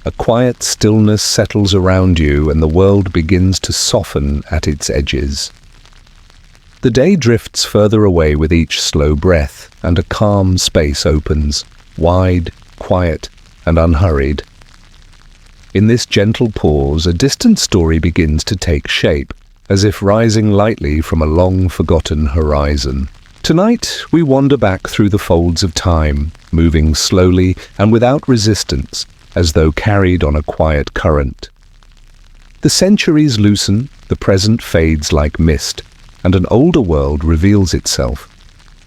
A quiet stillness settles around you and the world begins to soften at its edges. The day drifts further away with each slow breath, and a calm space opens, wide, quiet, and unhurried. In this gentle pause, a distant story begins to take shape, as if rising lightly from a long-forgotten horizon. Tonight, we wander back through the folds of time, moving slowly and without resistance, as though carried on a quiet current. The centuries loosen, the present fades like mist, and an older world reveals itself,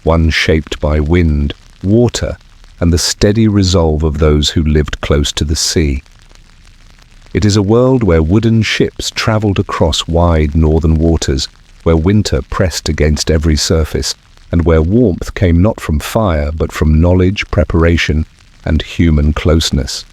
one shaped by wind, water, and the steady resolve of those who lived close to the sea. It is a world where wooden ships travelled across wide northern waters, where winter pressed against every surface, and where warmth came not from fire but from knowledge, preparation, and human closeness.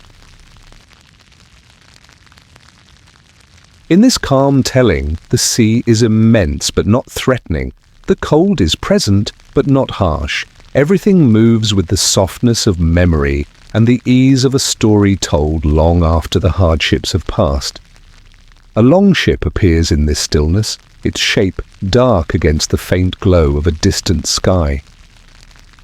In this calm telling, the sea is immense but not threatening. The cold is present but not harsh. Everything moves with the softness of memory and the ease of a story told long after the hardships have passed. A longship appears in this stillness, its shape dark against the faint glow of a distant sky.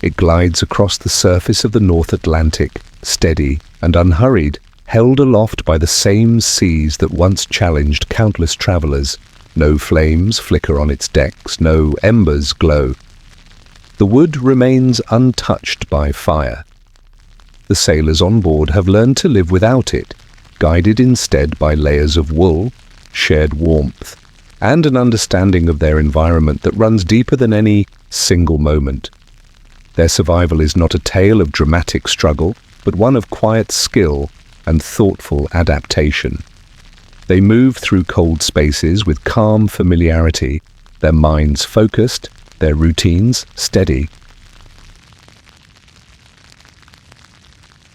It glides across the surface of the North Atlantic, steady and unhurried, held aloft by the same seas that once challenged countless travellers. No flames flicker on its decks, no embers glow. The wood remains untouched by fire. The sailors on board have learned to live without it, guided instead by layers of wool, shared warmth, and an understanding of their environment that runs deeper than any single moment. Their survival is not a tale of dramatic struggle, but one of quiet skill and thoughtful adaptation. They move through cold spaces with calm familiarity, their minds focused, their routines steady.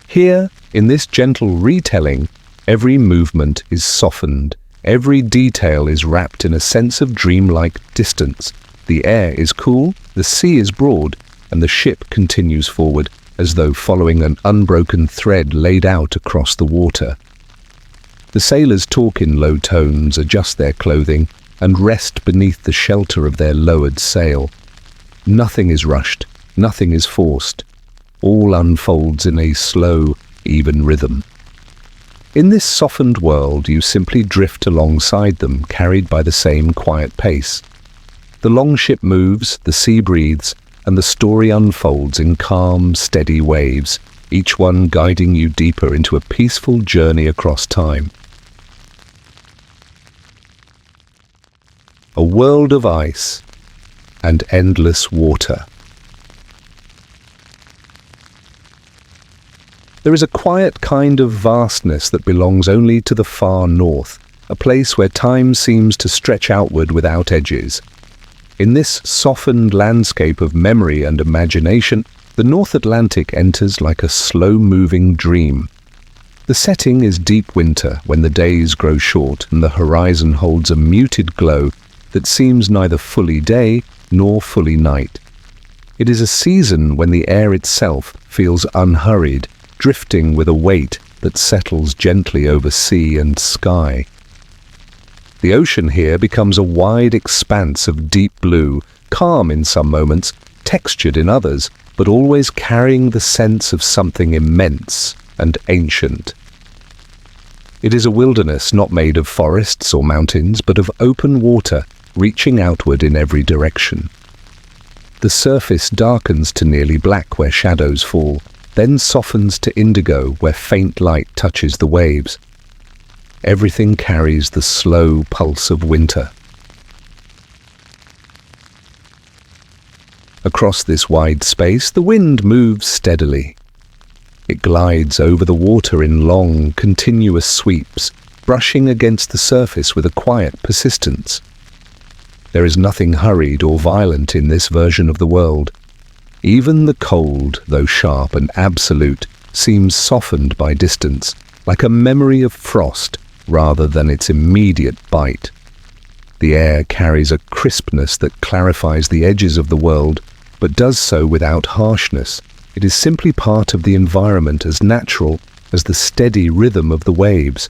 Here, in this gentle retelling, every movement is softened, every detail is wrapped in a sense of dreamlike distance. The air is cool, the sea is broad, and the ship continues forward, as though following an unbroken thread laid out across the water. The sailors talk in low tones, adjust their clothing, and rest beneath the shelter of their lowered sail. Nothing is rushed, nothing is forced. All unfolds in a slow, even rhythm. In this softened world, you simply drift alongside them, carried by the same quiet pace. The longship moves, the sea breathes, and the story unfolds in calm, steady waves, each one guiding you deeper into a peaceful journey across time. A world of ice and endless water. There is a quiet kind of vastness that belongs only to the far north, a place where time seems to stretch outward without edges. In this softened landscape of memory and imagination, the North Atlantic enters like a slow-moving dream. The setting is deep winter, when the days grow short and the horizon holds a muted glow that seems neither fully day nor fully night. It is a season when the air itself feels unhurried, drifting with a weight that settles gently over sea and sky. The ocean here becomes a wide expanse of deep blue, calm in some moments, textured in others, but always carrying the sense of something immense and ancient. It is a wilderness not made of forests or mountains, but of open water, reaching outward in every direction. The surface darkens to nearly black where shadows fall, then softens to indigo where faint light touches the waves. Everything carries the slow pulse of winter. Across this wide space, the wind moves steadily. It glides over the water in long, continuous sweeps, brushing against the surface with a quiet persistence. There is nothing hurried or violent in this version of the world. Even the cold, though sharp and absolute, seems softened by distance, like a memory of frost rather than its immediate bite. The air carries a crispness that clarifies the edges of the world, but does so without harshness. It is simply part of the environment, as natural as the steady rhythm of the waves.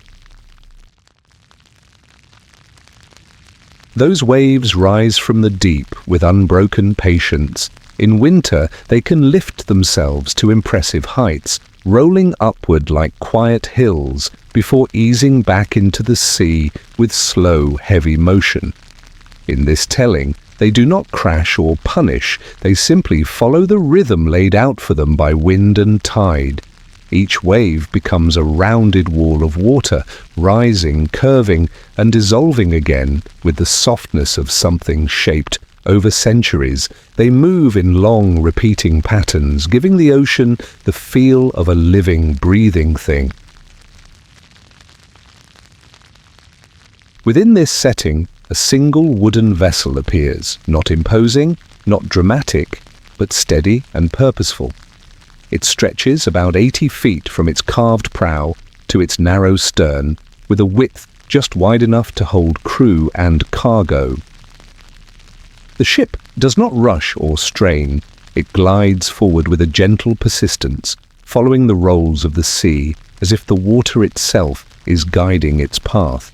Those waves rise from the deep with unbroken patience. In winter, they can lift themselves to impressive heights, rolling upward like quiet hills before easing back into the sea with slow, heavy motion. In this telling, they do not crash or punish, they simply follow the rhythm laid out for them by wind and tide. Each wave becomes a rounded wall of water, rising, curving, and dissolving again with the softness of something shaped over centuries. They move in long, repeating patterns, giving the ocean the feel of a living, breathing thing. Within this setting, a single wooden vessel appears, not imposing, not dramatic, but steady and purposeful. It stretches about 80 feet from its carved prow to its narrow stern, with a width just wide enough to hold crew and cargo. The ship does not rush or strain. It glides forward with a gentle persistence, following the rolls of the sea, as if the water itself is guiding its path.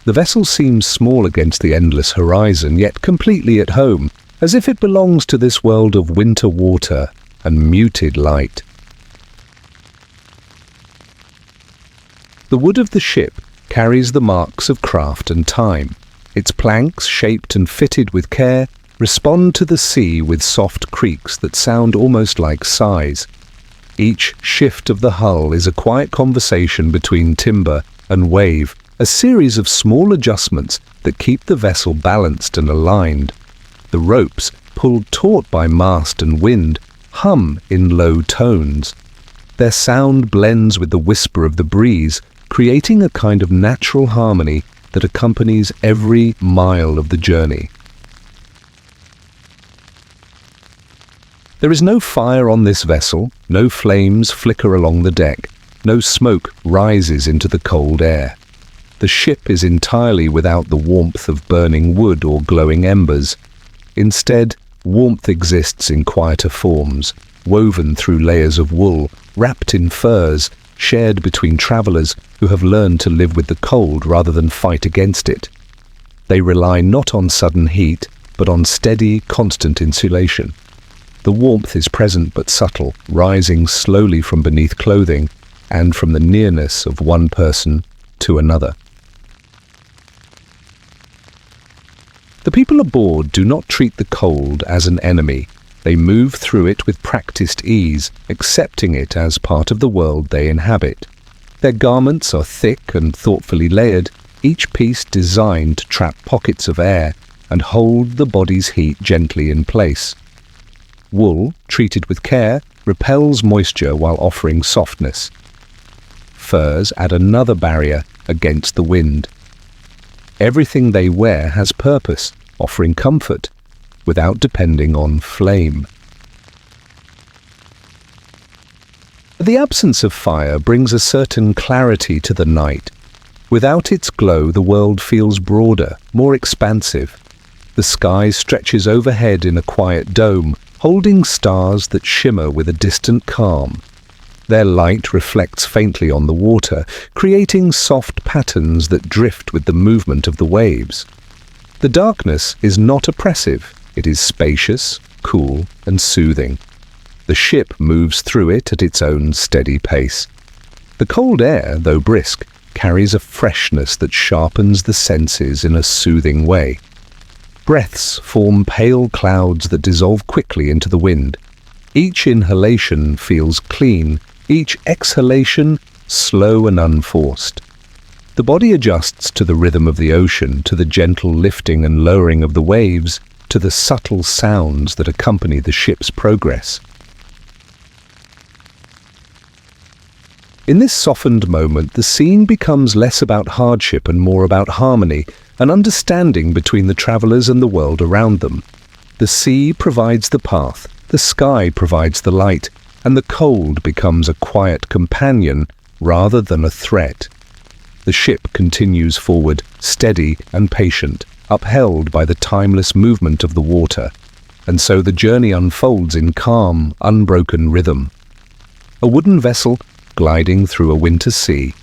The vessel seems small against the endless horizon, yet completely at home, as if it belongs to this world of winter water and muted light. The wood of the ship carries the marks of craft and time. Its planks, shaped and fitted with care, respond to the sea with soft creaks that sound almost like sighs. Each shift of the hull is a quiet conversation between timber and wave, a series of small adjustments that keep the vessel balanced and aligned. The ropes, pulled taut by mast and wind, hum in low tones. Their sound blends with the whisper of the breeze, creating a kind of natural harmony that accompanies every mile of the journey. There is no fire on this vessel, no flames flicker along the deck, no smoke rises into the cold air. The ship is entirely without the warmth of burning wood or glowing embers. Instead, warmth exists in quieter forms, woven through layers of wool, wrapped in furs, shared between travelers who have learned to live with the cold rather than fight against it. They rely not on sudden heat, but on steady, constant insulation. The warmth is present but subtle, rising slowly from beneath clothing and from the nearness of one person to another. The people aboard do not treat the cold as an enemy. They move through it with practiced ease, accepting it as part of the world they inhabit. Their garments are thick and thoughtfully layered, each piece designed to trap pockets of air and hold the body's heat gently in place. Wool, treated with care, repels moisture while offering softness. Furs add another barrier against the wind. Everything they wear has purpose, offering comfort, without depending on flame. The absence of fire brings a certain clarity to the night. Without its glow, the world feels broader, more expansive. The sky stretches overhead in a quiet dome, holding stars that shimmer with a distant calm. Their light reflects faintly on the water, creating soft patterns that drift with the movement of the waves. The darkness is not oppressive. It is spacious, cool, and soothing. The ship moves through it at its own steady pace. The cold air, though brisk, carries a freshness that sharpens the senses in a soothing way. Breaths form pale clouds that dissolve quickly into the wind. Each inhalation feels clean, each exhalation slow and unforced. The body adjusts to the rhythm of the ocean, to the gentle lifting and lowering of the waves, to the subtle sounds that accompany the ship's progress. In this softened moment, the scene becomes less about hardship and more about harmony, an understanding between the travelers and the world around them. The sea provides the path, the sky provides the light, and the cold becomes a quiet companion rather than a threat. The ship continues forward, steady and patient, upheld by the timeless movement of the water, and so the journey unfolds in calm, unbroken rhythm. A wooden vessel, gliding through a winter sea.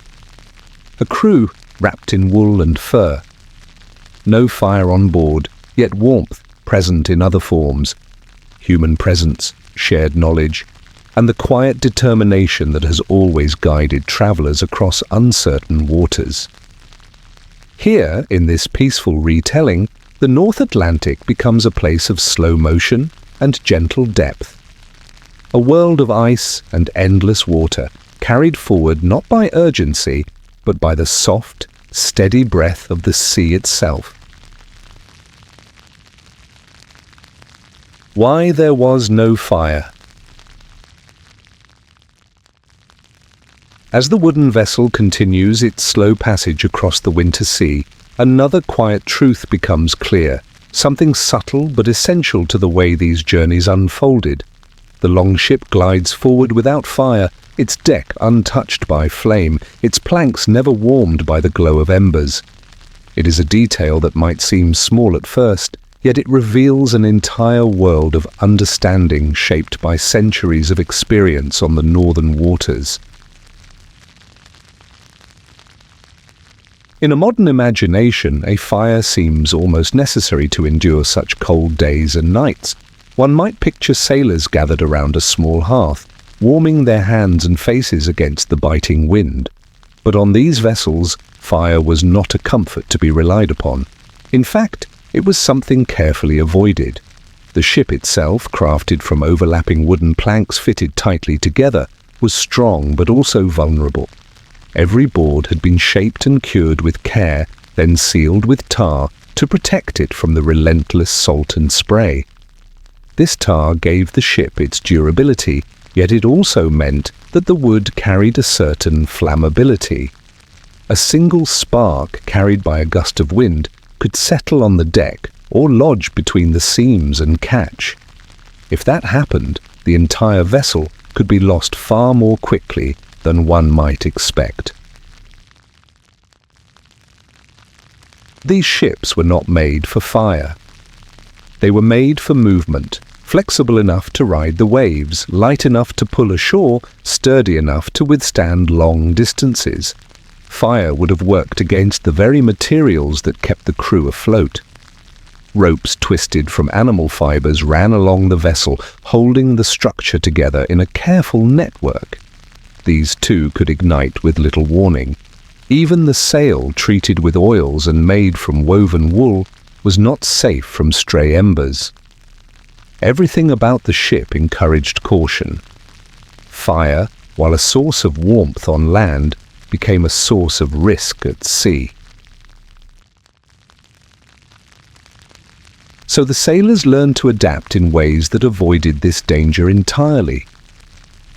A crew wrapped in wool and fur. No fire on board, yet warmth present in other forms. Human presence, shared knowledge, and the quiet determination that has always guided travelers across uncertain waters. Here, in this peaceful retelling, the North Atlantic becomes a place of slow motion and gentle depth. A world of ice and endless water, carried forward not by urgency, but by the soft, steady breath of the sea itself. Why there was no fire. As the wooden vessel continues its slow passage across the winter sea, another quiet truth becomes clear, something subtle but essential to the way these journeys unfolded. The longship glides forward without fire, its deck untouched by flame, its planks never warmed by the glow of embers. It is a detail that might seem small at first, yet it reveals an entire world of understanding shaped by centuries of experience on the northern waters. In a modern imagination, a fire seems almost necessary to endure such cold days and nights. One might picture sailors gathered around a small hearth, warming their hands and faces against the biting wind. But on these vessels, fire was not a comfort to be relied upon. In fact, it was something carefully avoided. The ship itself, crafted from overlapping wooden planks fitted tightly together, was strong but also vulnerable. Every board had been shaped and cured with care, then sealed with tar to protect it from the relentless salt and spray. This tar gave the ship its durability, yet it also meant that the wood carried a certain flammability. A single spark carried by a gust of wind could settle on the deck or lodge between the seams and catch. If that happened, the entire vessel could be lost far more quickly than one might expect. These ships were not made for fire. They were made for movement, flexible enough to ride the waves, light enough to pull ashore, sturdy enough to withstand long distances. Fire would have worked against the very materials that kept the crew afloat. Ropes twisted from animal fibers ran along the vessel, holding the structure together in a careful network. These too could ignite with little warning. Even the sail, treated with oils and made from woven wool, was not safe from stray embers. Everything about the ship encouraged caution. Fire, while a source of warmth on land, became a source of risk at sea. So the sailors learned to adapt in ways that avoided this danger entirely.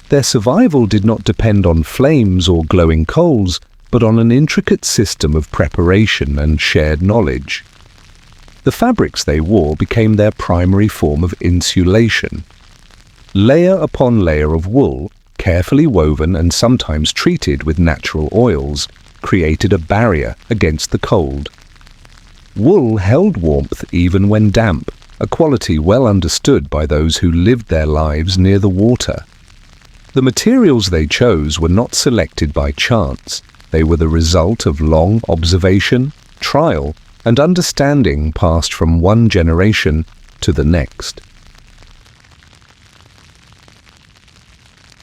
Their survival did not depend on flames or glowing coals, but on an intricate system of preparation and shared knowledge. The fabrics they wore became their primary form of insulation. Layer upon layer of wool, carefully woven and sometimes treated with natural oils, created a barrier against the cold. Wool held warmth even when damp, a quality well understood by those who lived their lives near the water. The materials they chose were not selected by chance. They were the result of long observation, trial, and understanding passed from one generation to the next.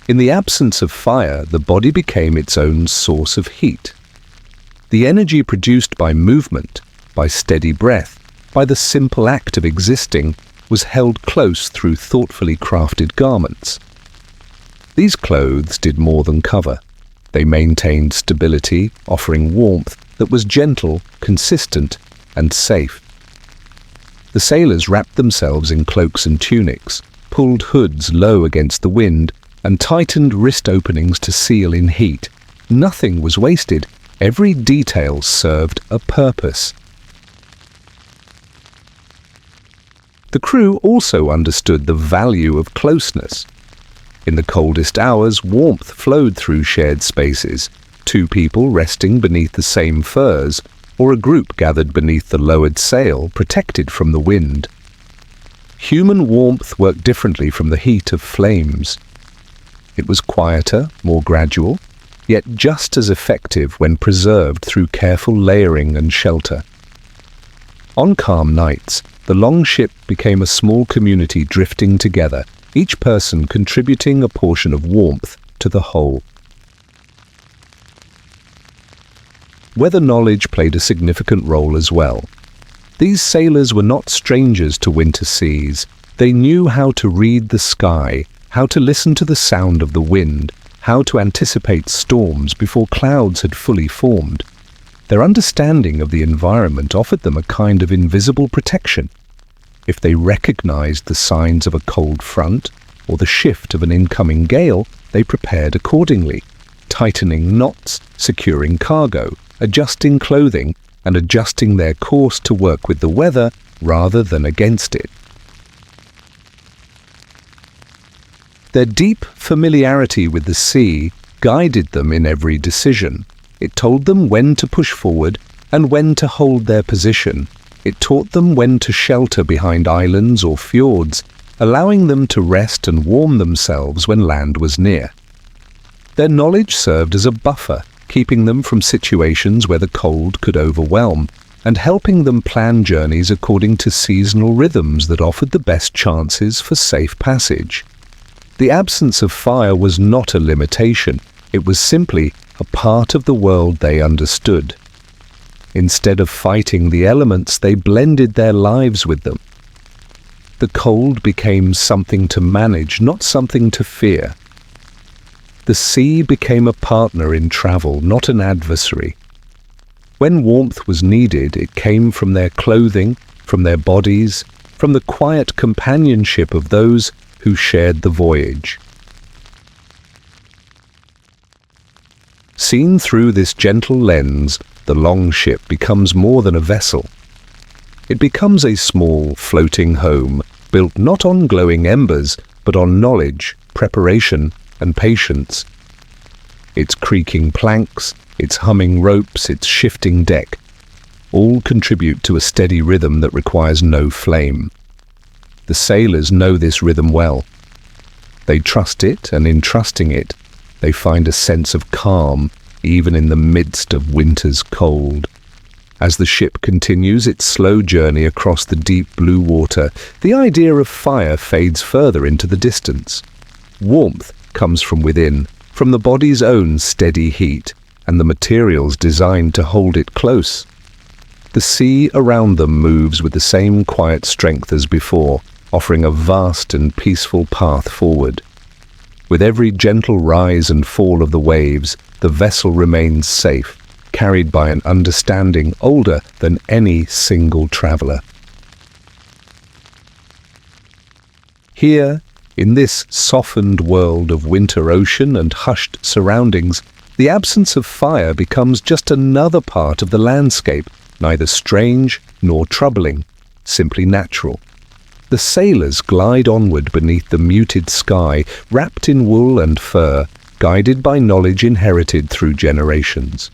In the absence of fire, the body became its own source of heat. The energy produced by movement, by steady breath, by the simple act of existing, was held close through thoughtfully crafted garments. These clothes did more than cover. They maintained stability, offering warmth that was gentle, consistent, and safe. The sailors wrapped themselves in cloaks and tunics, pulled hoods low against the wind, and tightened wrist openings to seal in heat. Nothing was wasted. Every detail served a purpose. The crew also understood the value of closeness. In the coldest hours, warmth flowed through shared spaces, two people resting beneath the same furs, or a group gathered beneath the lowered sail, protected from the wind. Human warmth worked differently from the heat of flames. It was quieter, more gradual, yet just as effective when preserved through careful layering and shelter. On calm nights, the longship became a small community drifting together, each person contributing a portion of warmth to the whole. Weather knowledge played a significant role as well. These sailors were not strangers to winter seas. They knew how to read the sky, how to listen to the sound of the wind, how to anticipate storms before clouds had fully formed. Their understanding of the environment offered them a kind of invisible protection. If they recognized the signs of a cold front or the shift of an incoming gale, they prepared accordingly, tightening knots, securing cargo, adjusting clothing, and adjusting their course to work with the weather rather than against it. Their deep familiarity with the sea guided them in every decision. It told them when to push forward and when to hold their position. It taught them when to shelter behind islands or fjords, allowing them to rest and warm themselves when land was near. Their knowledge served as a buffer, keeping them from situations where the cold could overwhelm, and helping them plan journeys according to seasonal rhythms that offered the best chances for safe passage. The absence of fire was not a limitation, it was simply a part of the world they understood. Instead of fighting the elements, they blended their lives with them. The cold became something to manage, not something to fear. The sea became a partner in travel, not an adversary. When warmth was needed, it came from their clothing, from their bodies, from the quiet companionship of those who shared the voyage. Seen through this gentle lens, the longship becomes more than a vessel. It becomes a small, floating home, built not on glowing embers, but on knowledge, preparation, and patience. Its creaking planks, its humming ropes, its shifting deck, all contribute to a steady rhythm that requires no flame. The sailors know this rhythm well. They trust it, and in trusting it, they find a sense of calm, even in the midst of winter's cold. As the ship continues its slow journey across the deep blue water, the idea of fire fades further into the distance. Warmth comes from within, from the body's own steady heat, and the materials designed to hold it close. The sea around them moves with the same quiet strength as before, offering a vast and peaceful path forward. With every gentle rise and fall of the waves, the vessel remains safe, carried by an understanding older than any single traveler. Here, in this softened world of winter ocean and hushed surroundings, the absence of fire becomes just another part of the landscape, neither strange nor troubling, simply natural. The sailors glide onward beneath the muted sky, wrapped in wool and fur, guided by knowledge inherited through generations.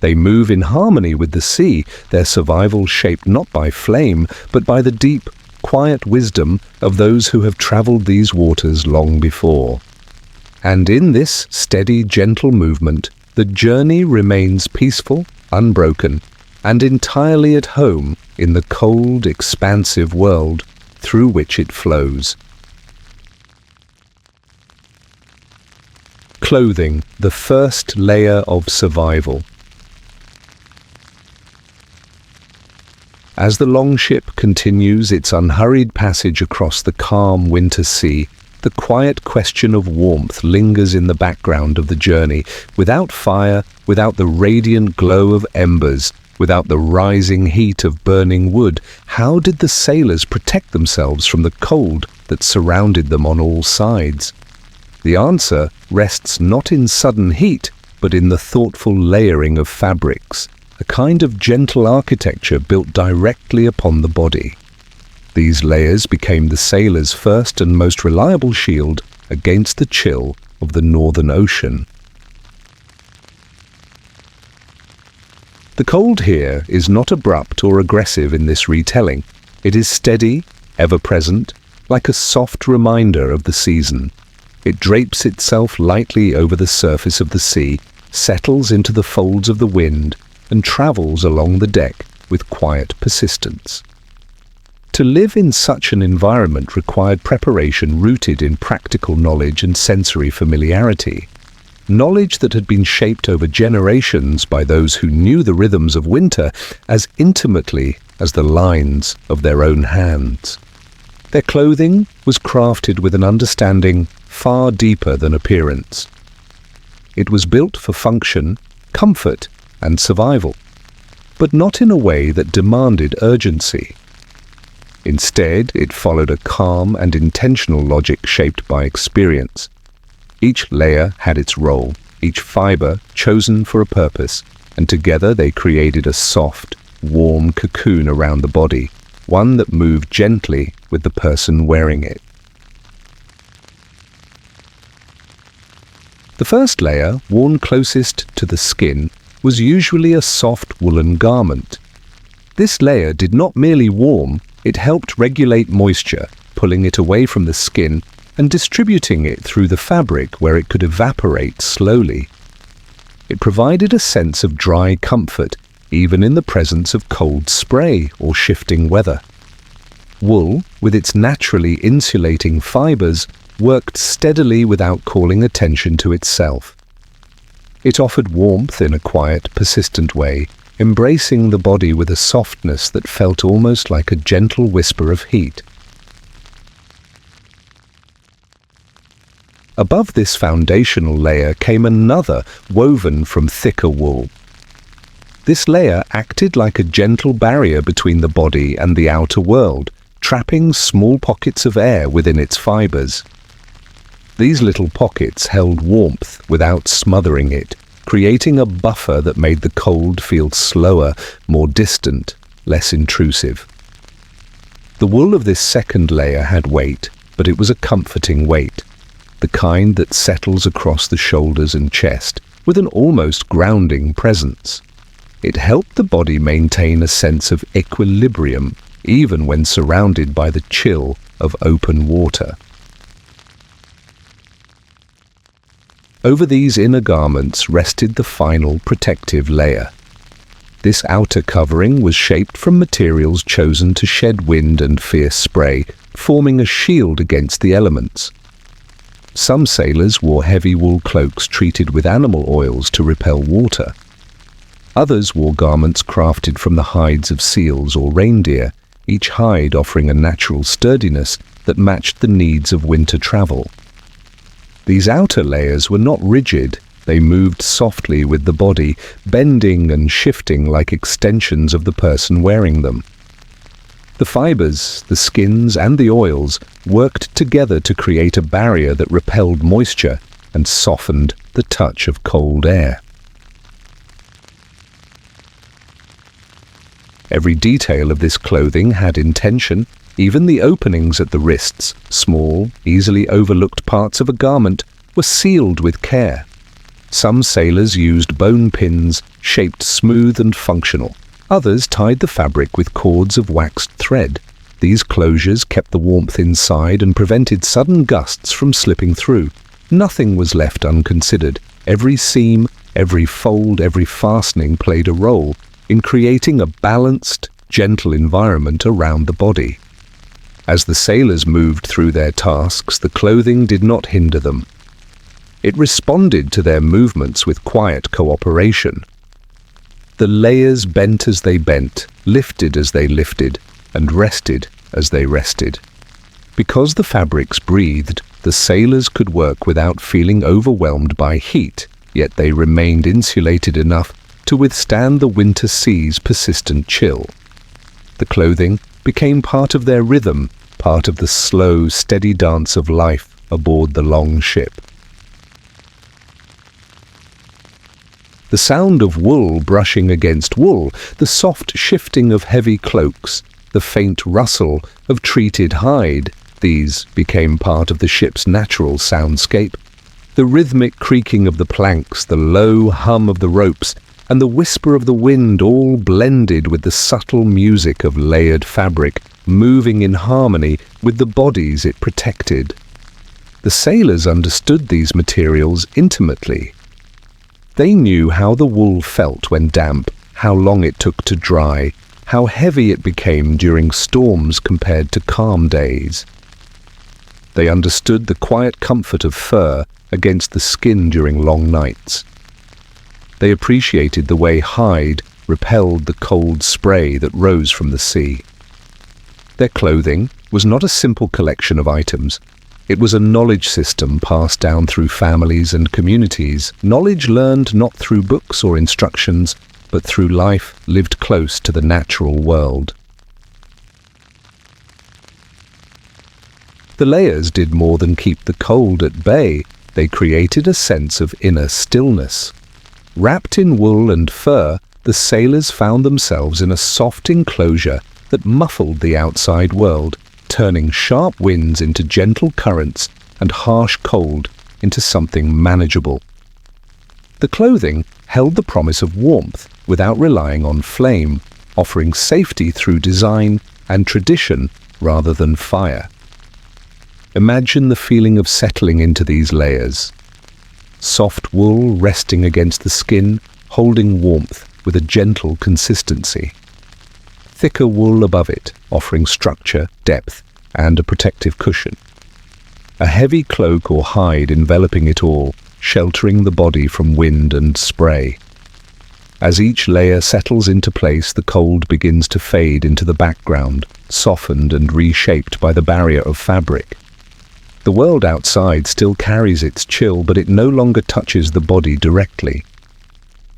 They move in harmony with the sea, their survival shaped not by flame, but by the deep, quiet wisdom of those who have traveled these waters long before. And in this steady, gentle movement, the journey remains peaceful, unbroken, and entirely at home in the cold, expansive world through which it flows. Clothing, the first layer of survival. As the longship continues its unhurried passage across the calm winter sea, the quiet question of warmth lingers in the background of the journey. Without fire, without the radiant glow of embers, without the rising heat of burning wood, how did the sailors protect themselves from the cold that surrounded them on all sides? The answer rests not in sudden heat, but in the thoughtful layering of fabrics, a kind of gentle architecture built directly upon the body. These layers became the sailors' first and most reliable shield against the chill of the Northern Ocean. The cold here is not abrupt or aggressive in this retelling. It is steady, ever-present, like a soft reminder of the season. It drapes itself lightly over the surface of the sea, settles into the folds of the wind, and travels along the deck with quiet persistence. To live in such an environment required preparation rooted in practical knowledge and sensory familiarity. Knowledge that had been shaped over generations by those who knew the rhythms of winter as intimately as the lines of their own hands. Their clothing was crafted with an understanding far deeper than appearance. It was built for function, comfort, and survival, but not in a way that demanded urgency. Instead, it followed a calm and intentional logic shaped by experience. Each layer had its role, each fiber chosen for a purpose, and together they created a soft, warm cocoon around the body, one that moved gently with the person wearing it. The first layer, worn closest to the skin, was usually a soft woolen garment. This layer did not merely warm, it helped regulate moisture, pulling it away from the skin and distributing it through the fabric where it could evaporate slowly. It provided a sense of dry comfort, even in the presence of cold spray or shifting weather. Wool, with its naturally insulating fibers, worked steadily without calling attention to itself. It offered warmth in a quiet, persistent way, embracing the body with a softness that felt almost like a gentle whisper of heat. Above this foundational layer came another, woven from thicker wool. This layer acted like a gentle barrier between the body and the outer world, trapping small pockets of air within its fibers. These little pockets held warmth without smothering it, creating a buffer that made the cold feel slower, more distant, less intrusive. The wool of this second layer had weight, but it was a comforting weight, the kind that settles across the shoulders and chest with an almost grounding presence. It helped the body maintain a sense of equilibrium, even when surrounded by the chill of open water. Over these inner garments rested the final protective layer. This outer covering was shaped from materials chosen to shed wind and fierce spray, forming a shield against the elements. Some sailors wore heavy wool cloaks treated with animal oils to repel water. Others wore garments crafted from the hides of seals or reindeer, each hide offering a natural sturdiness that matched the needs of winter travel. These outer layers were not rigid, they moved softly with the body, bending and shifting like extensions of the person wearing them. The fibers, the skins, and the oils worked together to create a barrier that repelled moisture and softened the touch of cold air. Every detail of this clothing had intention. Even the openings at the wrists, small, easily overlooked parts of a garment, were sealed with care. Some sailors used bone pins, shaped smooth and functional. Others tied the fabric with cords of waxed thread. These closures kept the warmth inside and prevented sudden gusts from slipping through. Nothing was left unconsidered. Every seam, every fold, every fastening played a role in creating a balanced, gentle environment around the body. As the sailors moved through their tasks, the clothing did not hinder them. It responded to their movements with quiet cooperation. The layers bent as they bent, lifted as they lifted, and rested as they rested. Because the fabrics breathed, the sailors could work without feeling overwhelmed by heat, yet they remained insulated enough to withstand the winter sea's persistent chill. The clothing became part of their rhythm, part of the slow, steady dance of life aboard the longship. The sound of wool brushing against wool, the soft shifting of heavy cloaks, the faint rustle of treated hide, these became part of the ship's natural soundscape. The rhythmic creaking of the planks, the low hum of the ropes, and the whisper of the wind all blended with the subtle music of layered fabric, moving in harmony with the bodies it protected. The sailors understood these materials intimately. They knew how the wool felt when damp, how long it took to dry, how heavy it became during storms compared to calm days. They understood the quiet comfort of fur against the skin during long nights. They appreciated the way hide repelled the cold spray that rose from the sea. Their clothing was not a simple collection of items. It was a knowledge system passed down through families and communities, knowledge learned not through books or instructions, but through life lived close to the natural world. The layers did more than keep the cold at bay. They created a sense of inner stillness. Wrapped in wool and fur, the sailors found themselves in a soft enclosure that muffled the outside world, turning sharp winds into gentle currents and harsh cold into something manageable. The clothing held the promise of warmth without relying on flame, offering safety through design and tradition rather than fire. Imagine the feeling of settling into these layers. Soft wool resting against the skin, holding warmth with a gentle consistency. Thicker wool above it, offering structure, depth, and a protective cushion. A heavy cloak or hide enveloping it all, sheltering the body from wind and spray. As each layer settles into place, the cold begins to fade into the background, softened and reshaped by the barrier of fabric. The world outside still carries its chill, but it no longer touches the body directly.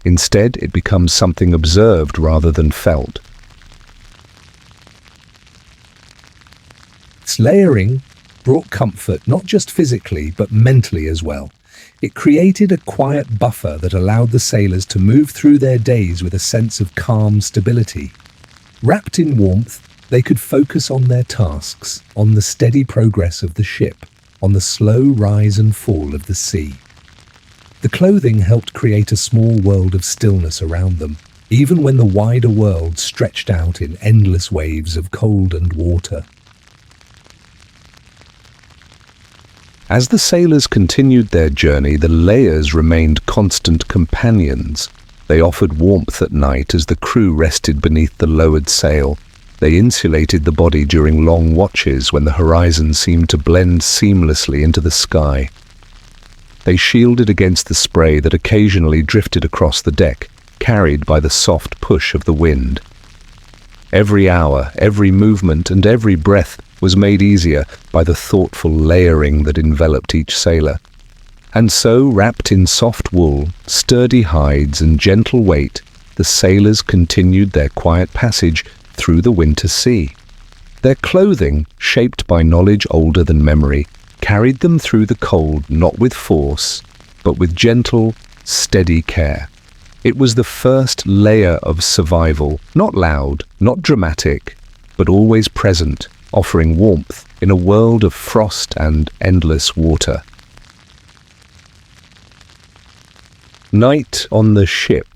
Instead, it becomes something observed rather than felt. Its layering brought comfort not just physically but mentally as well. It created a quiet buffer that allowed the sailors to move through their days with a sense of calm stability. Wrapped in warmth, they could focus on their tasks, on the steady progress of the ship, on the slow rise and fall of the sea. The clothing helped create a small world of stillness around them, even when the wider world stretched out in endless waves of cold and water. As the sailors continued their journey, the layers remained constant companions. They offered warmth at night as the crew rested beneath the lowered sail. They insulated the body during long watches when the horizon seemed to blend seamlessly into the sky. They shielded against the spray that occasionally drifted across the deck, carried by the soft push of the wind. Every hour, every movement, and every breath was made easier by the thoughtful layering that enveloped each sailor. And so, wrapped in soft wool, sturdy hides, and gentle weight, the sailors continued their quiet passage through the winter sea. Their clothing, shaped by knowledge older than memory, carried them through the cold not with force, but with gentle, steady care. It was the first layer of survival, not loud, not dramatic, but always present, offering warmth in a world of frost and endless water. Night on the ship.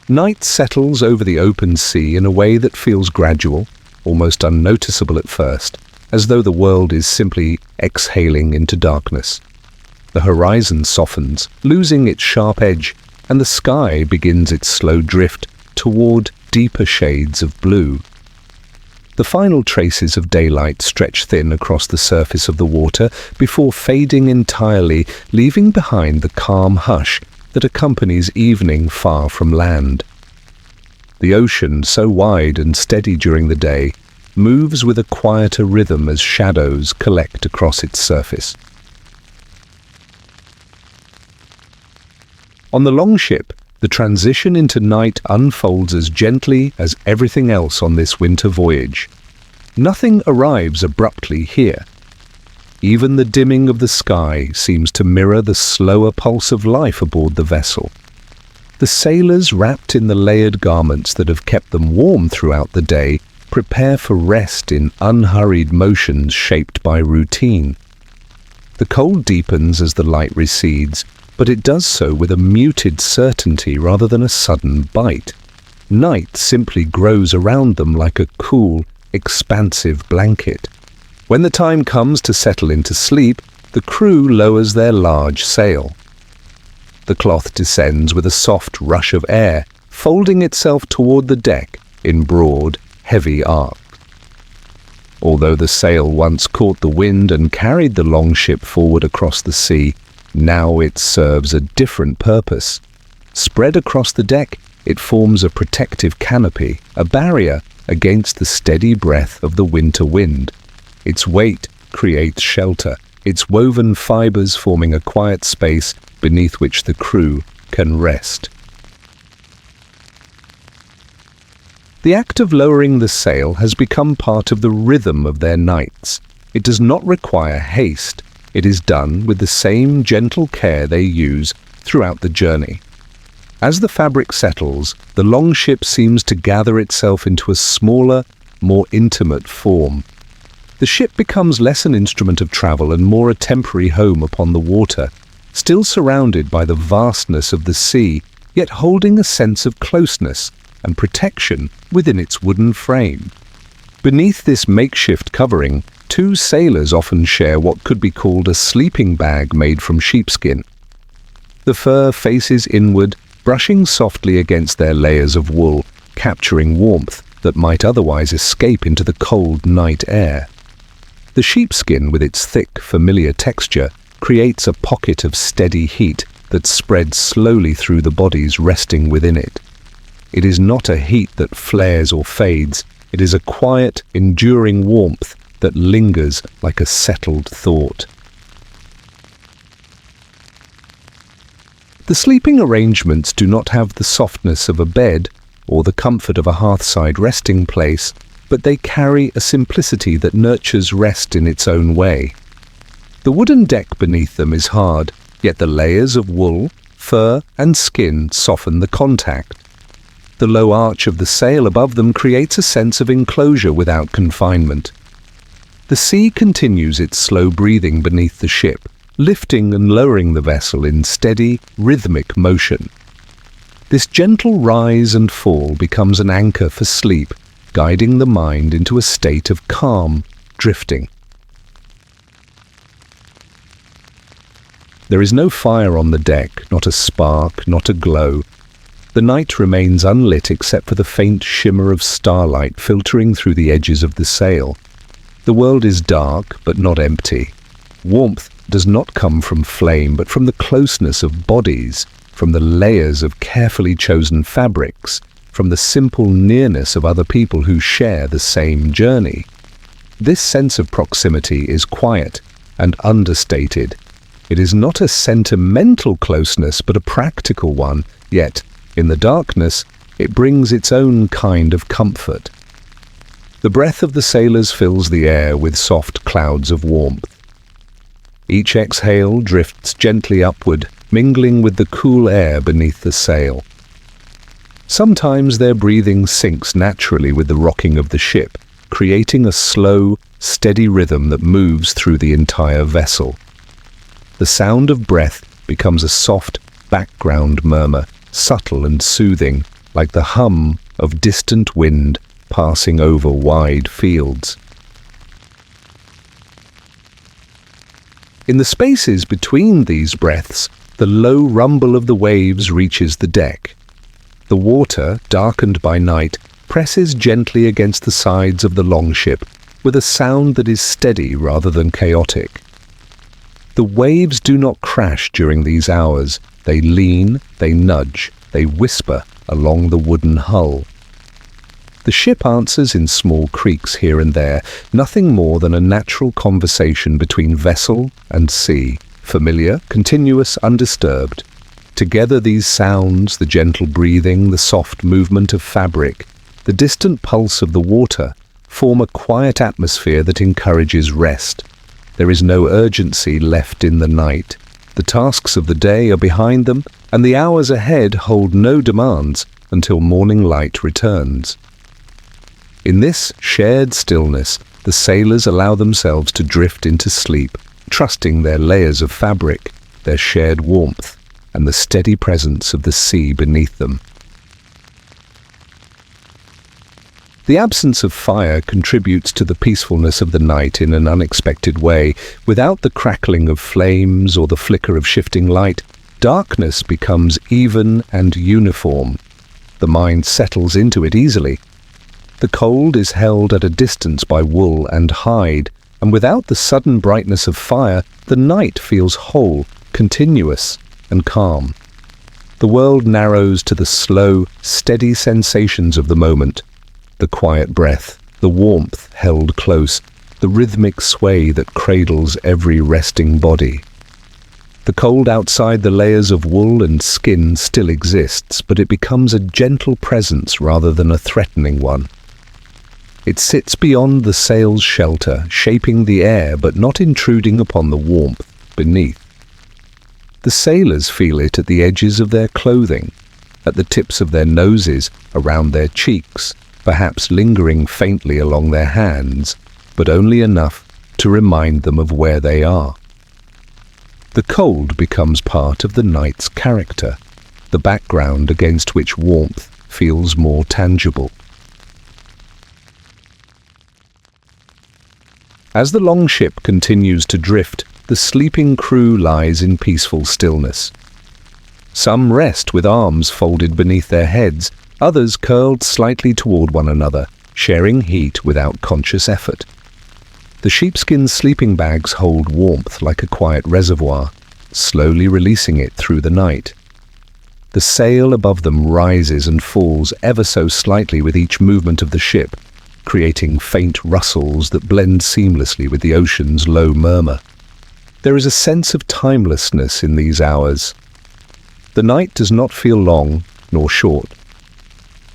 Night settles over the open sea in a way that feels gradual, almost unnoticeable at first, as though the world is simply exhaling into darkness. The horizon softens, losing its sharp edge, and the sky begins its slow drift toward deeper shades of blue. The final traces of daylight stretch thin across the surface of the water before fading entirely, leaving behind the calm hush that accompanies evening far from land. The ocean, so wide and steady during the day, moves with a quieter rhythm as shadows collect across its surface. On the longship, the transition into night unfolds as gently as everything else on this winter voyage. Nothing arrives abruptly here. Even the dimming of the sky seems to mirror the slower pulse of life aboard the vessel. The sailors, wrapped in the layered garments that have kept them warm throughout the day, prepare for rest in unhurried motions shaped by routine. The cold deepens as the light recedes, but it does so with a muted certainty rather than a sudden bite. Night simply grows around them like a cool, expansive blanket. When the time comes to settle into sleep, the crew lowers their large sail. The cloth descends with a soft rush of air, folding itself toward the deck in broad, heavy arcs. Although the sail once caught the wind and carried the longship forward across the sea, now it serves a different purpose. Spread across the deck, it forms a protective canopy, a barrier against the steady breath of the winter wind. Its weight creates shelter, its woven fibers forming a quiet space beneath which the crew can rest. The act of lowering the sail has become part of the rhythm of their nights. It does not require haste. It is done with the same gentle care they use throughout the journey. As the fabric settles, the longship seems to gather itself into a smaller, more intimate form. The ship becomes less an instrument of travel and more a temporary home upon the water, still surrounded by the vastness of the sea, yet holding a sense of closeness and protection within its wooden frame. Beneath this makeshift covering, two sailors often share what could be called a sleeping bag made from sheepskin. The fur faces inward, brushing softly against their layers of wool, capturing warmth that might otherwise escape into the cold night air. The sheepskin, with its thick, familiar texture, creates a pocket of steady heat that spreads slowly through the bodies resting within it. It is not a heat that flares or fades. It is a quiet, enduring warmth that lingers like a settled thought. The sleeping arrangements do not have the softness of a bed or the comfort of a hearthside resting place, but they carry a simplicity that nurtures rest in its own way. The wooden deck beneath them is hard, yet the layers of wool, fur, and skin soften the contact. The low arch of the sail above them creates a sense of enclosure without confinement. The sea continues its slow breathing beneath the ship, lifting and lowering the vessel in steady, rhythmic motion. This gentle rise and fall becomes an anchor for sleep, guiding the mind into a state of calm, drifting. There is no fire on the deck, not a spark, not a glow. The night remains unlit except for the faint shimmer of starlight filtering through the edges of the sail. The world is dark, but not empty. Warmth does not come from flame, but from the closeness of bodies, from the layers of carefully chosen fabrics, from the simple nearness of other people who share the same journey. This sense of proximity is quiet and understated. It is not a sentimental closeness, but a practical one, yet, in the darkness, it brings its own kind of comfort. The breath of the sailors fills the air with soft clouds of warmth. Each exhale drifts gently upward, mingling with the cool air beneath the sail. Sometimes their breathing syncs naturally with the rocking of the ship, creating a slow, steady rhythm that moves through the entire vessel. The sound of breath becomes a soft background murmur, subtle and soothing, like the hum of distant wind passing over wide fields. In the spaces between these breaths, the low rumble of the waves reaches the deck. The water, darkened by night, presses gently against the sides of the longship with a sound that is steady rather than chaotic. The waves do not crash during these hours. They lean, they nudge, they whisper along the wooden hull. The ship answers in small creaks here and there, nothing more than a natural conversation between vessel and sea, familiar, continuous, undisturbed. Together these sounds, the gentle breathing, the soft movement of fabric, the distant pulse of the water, form a quiet atmosphere that encourages rest. There is no urgency left in the night. The tasks of the day are behind them, and the hours ahead hold no demands until morning light returns. In this shared stillness, the sailors allow themselves to drift into sleep, trusting their layers of fabric, their shared warmth, and the steady presence of the sea beneath them. The absence of fire contributes to the peacefulness of the night in an unexpected way. Without the crackling of flames or the flicker of shifting light, darkness becomes even and uniform. The mind settles into it easily. The cold is held at a distance by wool and hide, and without the sudden brightness of fire, the night feels whole, continuous, and calm. The world narrows to the slow, steady sensations of the moment. The quiet breath, the warmth held close, the rhythmic sway that cradles every resting body. The cold outside the layers of wool and skin still exists, but it becomes a gentle presence rather than a threatening one. It sits beyond the sail's shelter, shaping the air but not intruding upon the warmth beneath. The sailors feel it at the edges of their clothing, at the tips of their noses, around their cheeks, perhaps lingering faintly along their hands, but only enough to remind them of where they are. The cold becomes part of the night's character, the background against which warmth feels more tangible. As the longship continues to drift, the sleeping crew lies in peaceful stillness. Some rest with arms folded beneath their heads, others curled slightly toward one another, sharing heat without conscious effort. The sheepskin sleeping bags hold warmth like a quiet reservoir, slowly releasing it through the night. The sail above them rises and falls ever so slightly with each movement of the ship, creating faint rustles that blend seamlessly with the ocean's low murmur. There is a sense of timelessness in these hours. The night does not feel long nor short.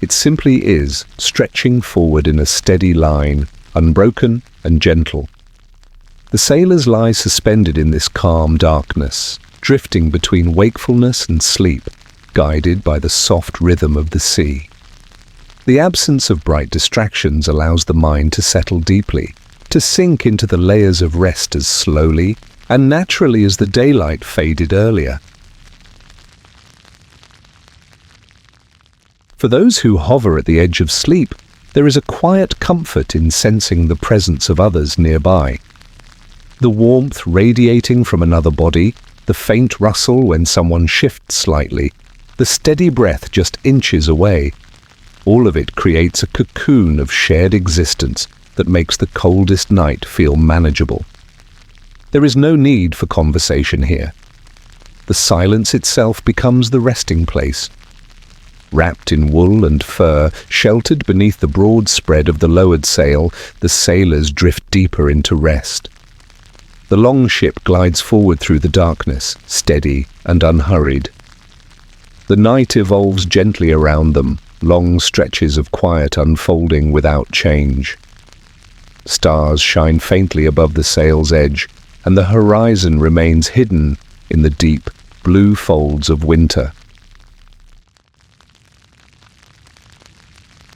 It simply is, stretching forward in a steady line, unbroken and gentle. The sailors lie suspended in this calm darkness, drifting between wakefulness and sleep, guided by the soft rhythm of the sea. The absence of bright distractions allows the mind to settle deeply, to sink into the layers of rest as slowly and naturally as the daylight faded earlier. For those who hover at the edge of sleep, there is a quiet comfort in sensing the presence of others nearby. The warmth radiating from another body, the faint rustle when someone shifts slightly, the steady breath just inches away, all of it creates a cocoon of shared existence that makes the coldest night feel manageable. There is no need for conversation here. The silence itself becomes the resting place. Wrapped in wool and fur, sheltered beneath the broad spread of the lowered sail, the sailors drift deeper into rest. The longship glides forward through the darkness, steady and unhurried. The night evolves gently around them, long stretches of quiet unfolding without change. Stars shine faintly above the sail's edge, and the horizon remains hidden in the deep, blue folds of winter.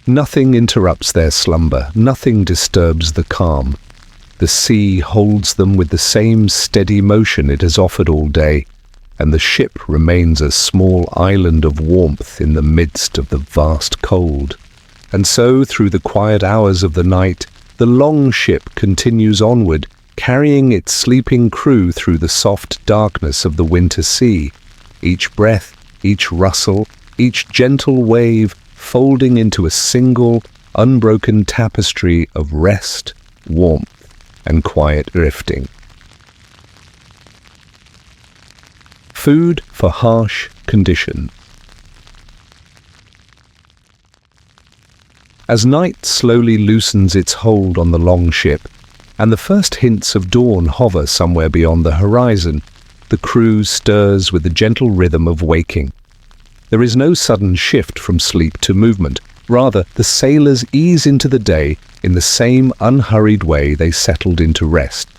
Nothing interrupts their slumber, nothing disturbs the calm. The sea holds them with the same steady motion it has offered all day, and the ship remains a small island of warmth in the midst of the vast cold. And so, through the quiet hours of the night, the longship continues onward, carrying its sleeping crew through the soft darkness of the winter sea, each breath, each rustle, each gentle wave folding into a single, unbroken tapestry of rest, warmth, and quiet drifting. Food for harsh condition. As night slowly loosens its hold on the longship, and the first hints of dawn hover somewhere beyond the horizon, the crew stirs with the gentle rhythm of waking. There is no sudden shift from sleep to movement. Rather, the sailors ease into the day in the same unhurried way they settled into rest.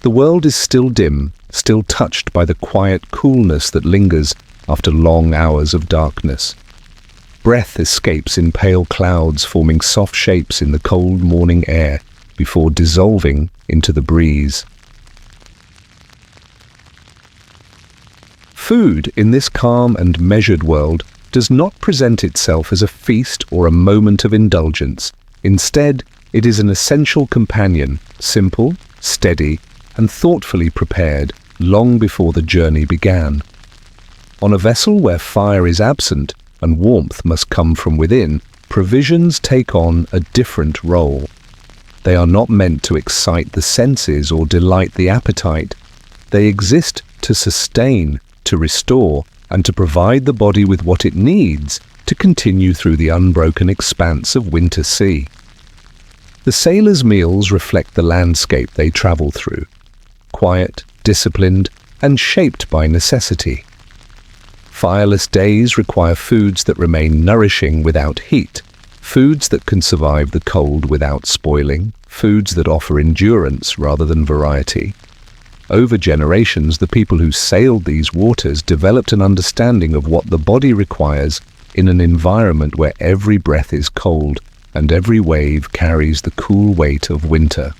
The world is still dim, still touched by the quiet coolness that lingers after long hours of darkness. Breath escapes in pale clouds, forming soft shapes in the cold morning air before dissolving into the breeze. Food in this calm and measured world does not present itself as a feast or a moment of indulgence. Instead, it is an essential companion, simple, steady, and thoughtfully prepared long before the journey began. On a vessel where fire is absent and warmth must come from within, provisions take on a different role. They are not meant to excite the senses or delight the appetite. They exist to sustain, to restore, and to provide the body with what it needs to continue through the unbroken expanse of winter sea. The sailors' meals reflect the landscape they travel through, quiet, disciplined, and shaped by necessity. Fireless days require foods that remain nourishing without heat, foods that can survive the cold without spoiling, foods that offer endurance rather than variety. Over generations, the people who sailed these waters developed an understanding of what the body requires in an environment where every breath is cold and every wave carries the cool weight of winter.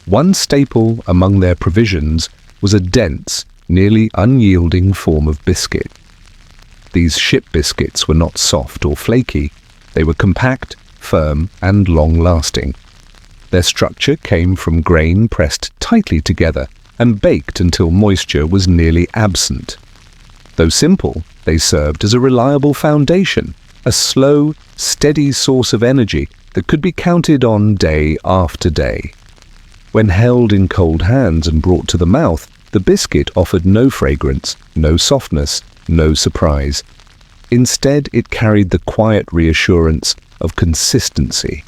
One staple among their provisions was a dense, nearly unyielding form of biscuit. These ship biscuits were not soft or flaky. They were compact, firm, and long-lasting. Their structure came from grain pressed tightly together and baked until moisture was nearly absent. Though simple, they served as a reliable foundation, a slow, steady source of energy that could be counted on day after day. When held in cold hands and brought to the mouth, the biscuit offered no fragrance, no softness, no surprise. Instead, it carried the quiet reassurance of consistency.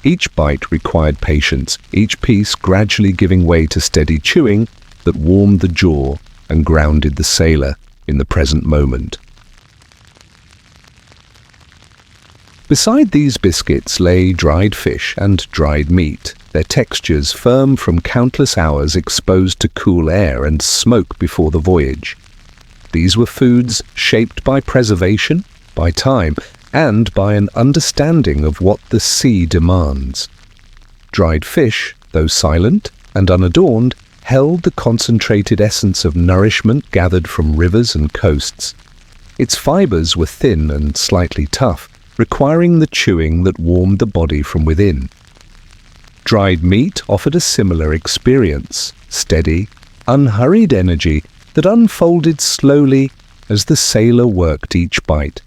Each bite required patience, each piece gradually giving way to steady chewing that warmed the jaw and grounded the sailor in the present moment. Beside these biscuits lay dried fish and dried meat, their textures firm from countless hours exposed to cool air and smoke before the voyage. These were foods shaped by preservation, by time, and by an understanding of what the sea demands. Dried fish, though silent and unadorned, held the concentrated essence of nourishment gathered from rivers and coasts. Its fibers were thin and slightly tough, requiring the chewing that warmed the body from within. Dried meat offered a similar experience, steady, unhurried energy that unfolded slowly as the sailor worked each bite.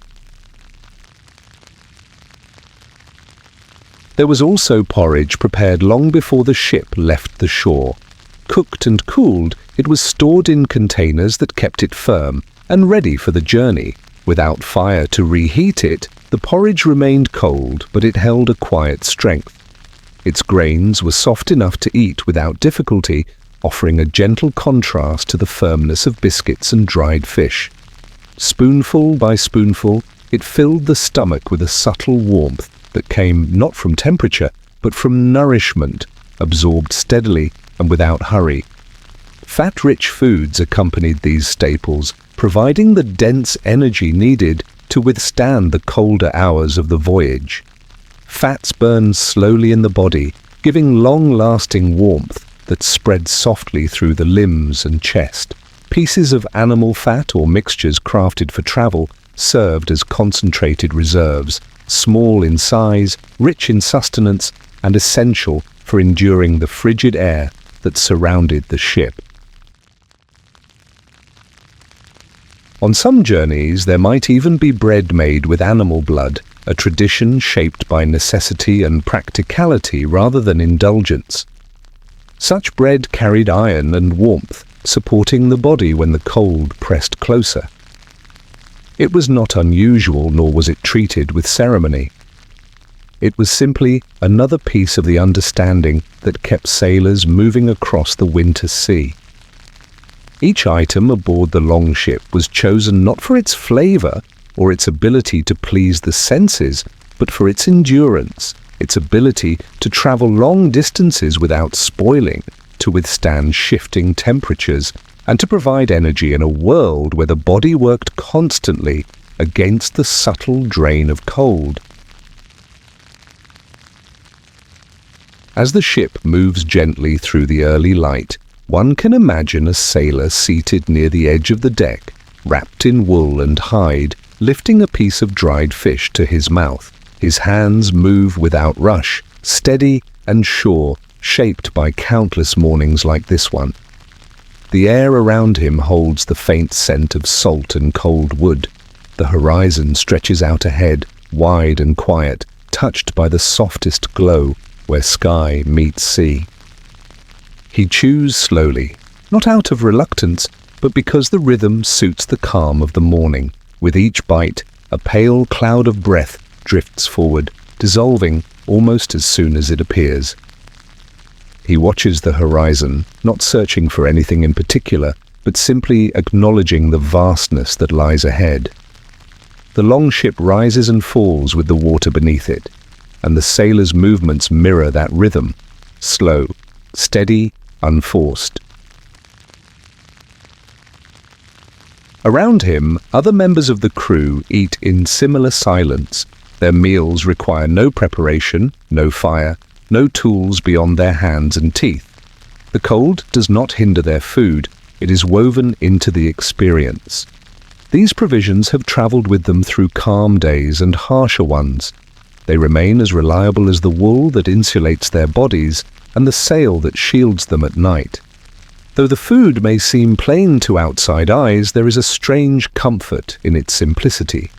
There was also porridge prepared long before the ship left the shore. Cooked and cooled, it was stored in containers that kept it firm and ready for the journey. Without fire to reheat it, the porridge remained cold, but it held a quiet strength. Its grains were soft enough to eat without difficulty, offering a gentle contrast to the firmness of biscuits and dried fish. Spoonful by spoonful, it filled the stomach with a subtle warmth that came not from temperature, but from nourishment, absorbed steadily and without hurry. Fat-rich foods accompanied these staples, providing the dense energy needed to withstand the colder hours of the voyage. Fats burned slowly in the body, giving long-lasting warmth that spread softly through the limbs and chest. Pieces of animal fat or mixtures crafted for travel served as concentrated reserves, small in size, rich in sustenance, and essential for enduring the frigid air that surrounded the ship. On some journeys, there might even be bread made with animal blood, a tradition shaped by necessity and practicality rather than indulgence. Such bread carried iron and warmth, supporting the body when the cold pressed closer. It was not unusual, nor was it treated with ceremony. It was simply another piece of the understanding that kept sailors moving across the winter sea. Each item aboard the longship was chosen not for its flavor or its ability to please the senses, but for its endurance, its ability to travel long distances without spoiling, to withstand shifting temperatures, and to provide energy in a world where the body worked constantly against the subtle drain of cold. As the ship moves gently through the early light, one can imagine a sailor seated near the edge of the deck, wrapped in wool and hide, lifting a piece of dried fish to his mouth. His hands move without rush, steady and sure, shaped by countless mornings like this one. The air around him holds the faint scent of salt and cold wood. The horizon stretches out ahead, wide and quiet, touched by the softest glow where sky meets sea. He chews slowly, not out of reluctance, but because the rhythm suits the calm of the morning. With each bite, a pale cloud of breath drifts forward, dissolving almost as soon as it appears. He watches the horizon, not searching for anything in particular, but simply acknowledging the vastness that lies ahead. The longship rises and falls with the water beneath it, and the sailor's movements mirror that rhythm, slow, steady, unforced. Around him, other members of the crew eat in similar silence. Their meals require no preparation, no fire, no tools beyond their hands and teeth. The cold does not hinder their food, it is woven into the experience. These provisions have traveled with them through calm days and harsher ones. They remain as reliable as the wool that insulates their bodies and the sail that shields them at night. Though the food may seem plain to outside eyes, there is a strange comfort in its simplicity.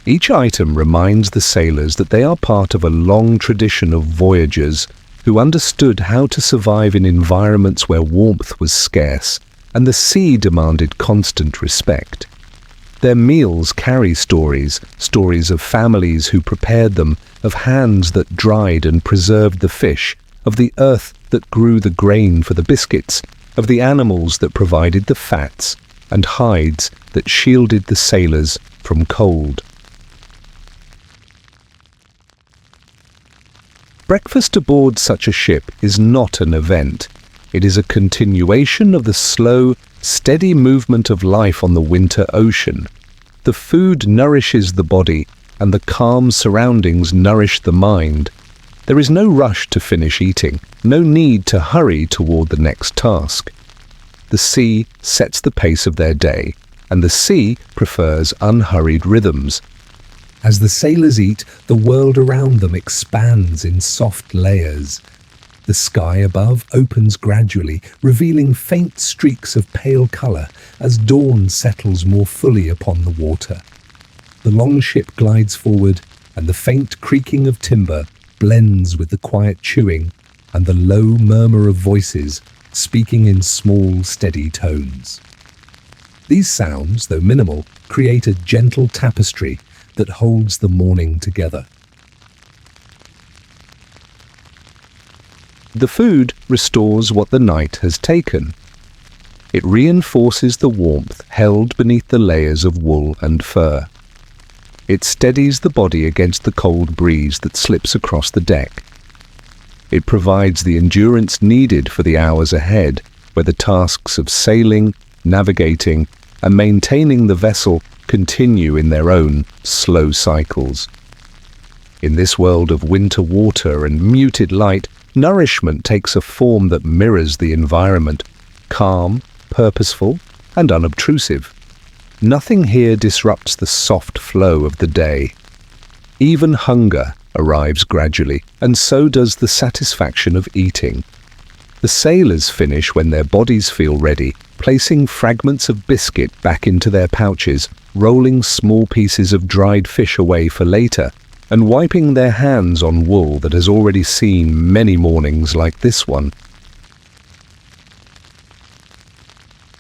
Each item reminds the sailors that they are part of a long tradition of voyagers who understood how to survive in environments where warmth was scarce and the sea demanded constant respect. Their meals carry stories of families who prepared them, of hands that dried and preserved the fish, of the earth that grew the grain for the biscuits, of the animals that provided the fats, and hides that shielded the sailors from cold. Breakfast aboard such a ship is not an event. It is a continuation of the slow, steady movement of life on the winter ocean. The food nourishes the body, and the calm surroundings nourish the mind. There is no rush to finish eating, no need to hurry toward the next task. The sea sets the pace of their day, and the sea prefers unhurried rhythms. As the sailors eat, the world around them expands in soft layers. The sky above opens gradually, revealing faint streaks of pale colour as dawn settles more fully upon the water. The longship glides forward, and the faint creaking of timber blends with the quiet chewing and the low murmur of voices speaking in small, steady tones. These sounds, though minimal, create a gentle tapestry that holds the morning together. The food restores what the night has taken. It reinforces the warmth held beneath the layers of wool and fur. It steadies the body against the cold breeze that slips across the deck. It provides the endurance needed for the hours ahead, where the tasks of sailing, navigating, and maintaining the vessel continue in their own slow cycles. In this world of winter water and muted light, nourishment takes a form that mirrors the environment, calm, purposeful, and unobtrusive. Nothing here disrupts the soft flow of the day. Even hunger arrives gradually, and so does the satisfaction of eating. The sailors finish when their bodies feel ready, placing fragments of biscuit back into their pouches, rolling small pieces of dried fish away for later, and wiping their hands on wool that has already seen many mornings like this one.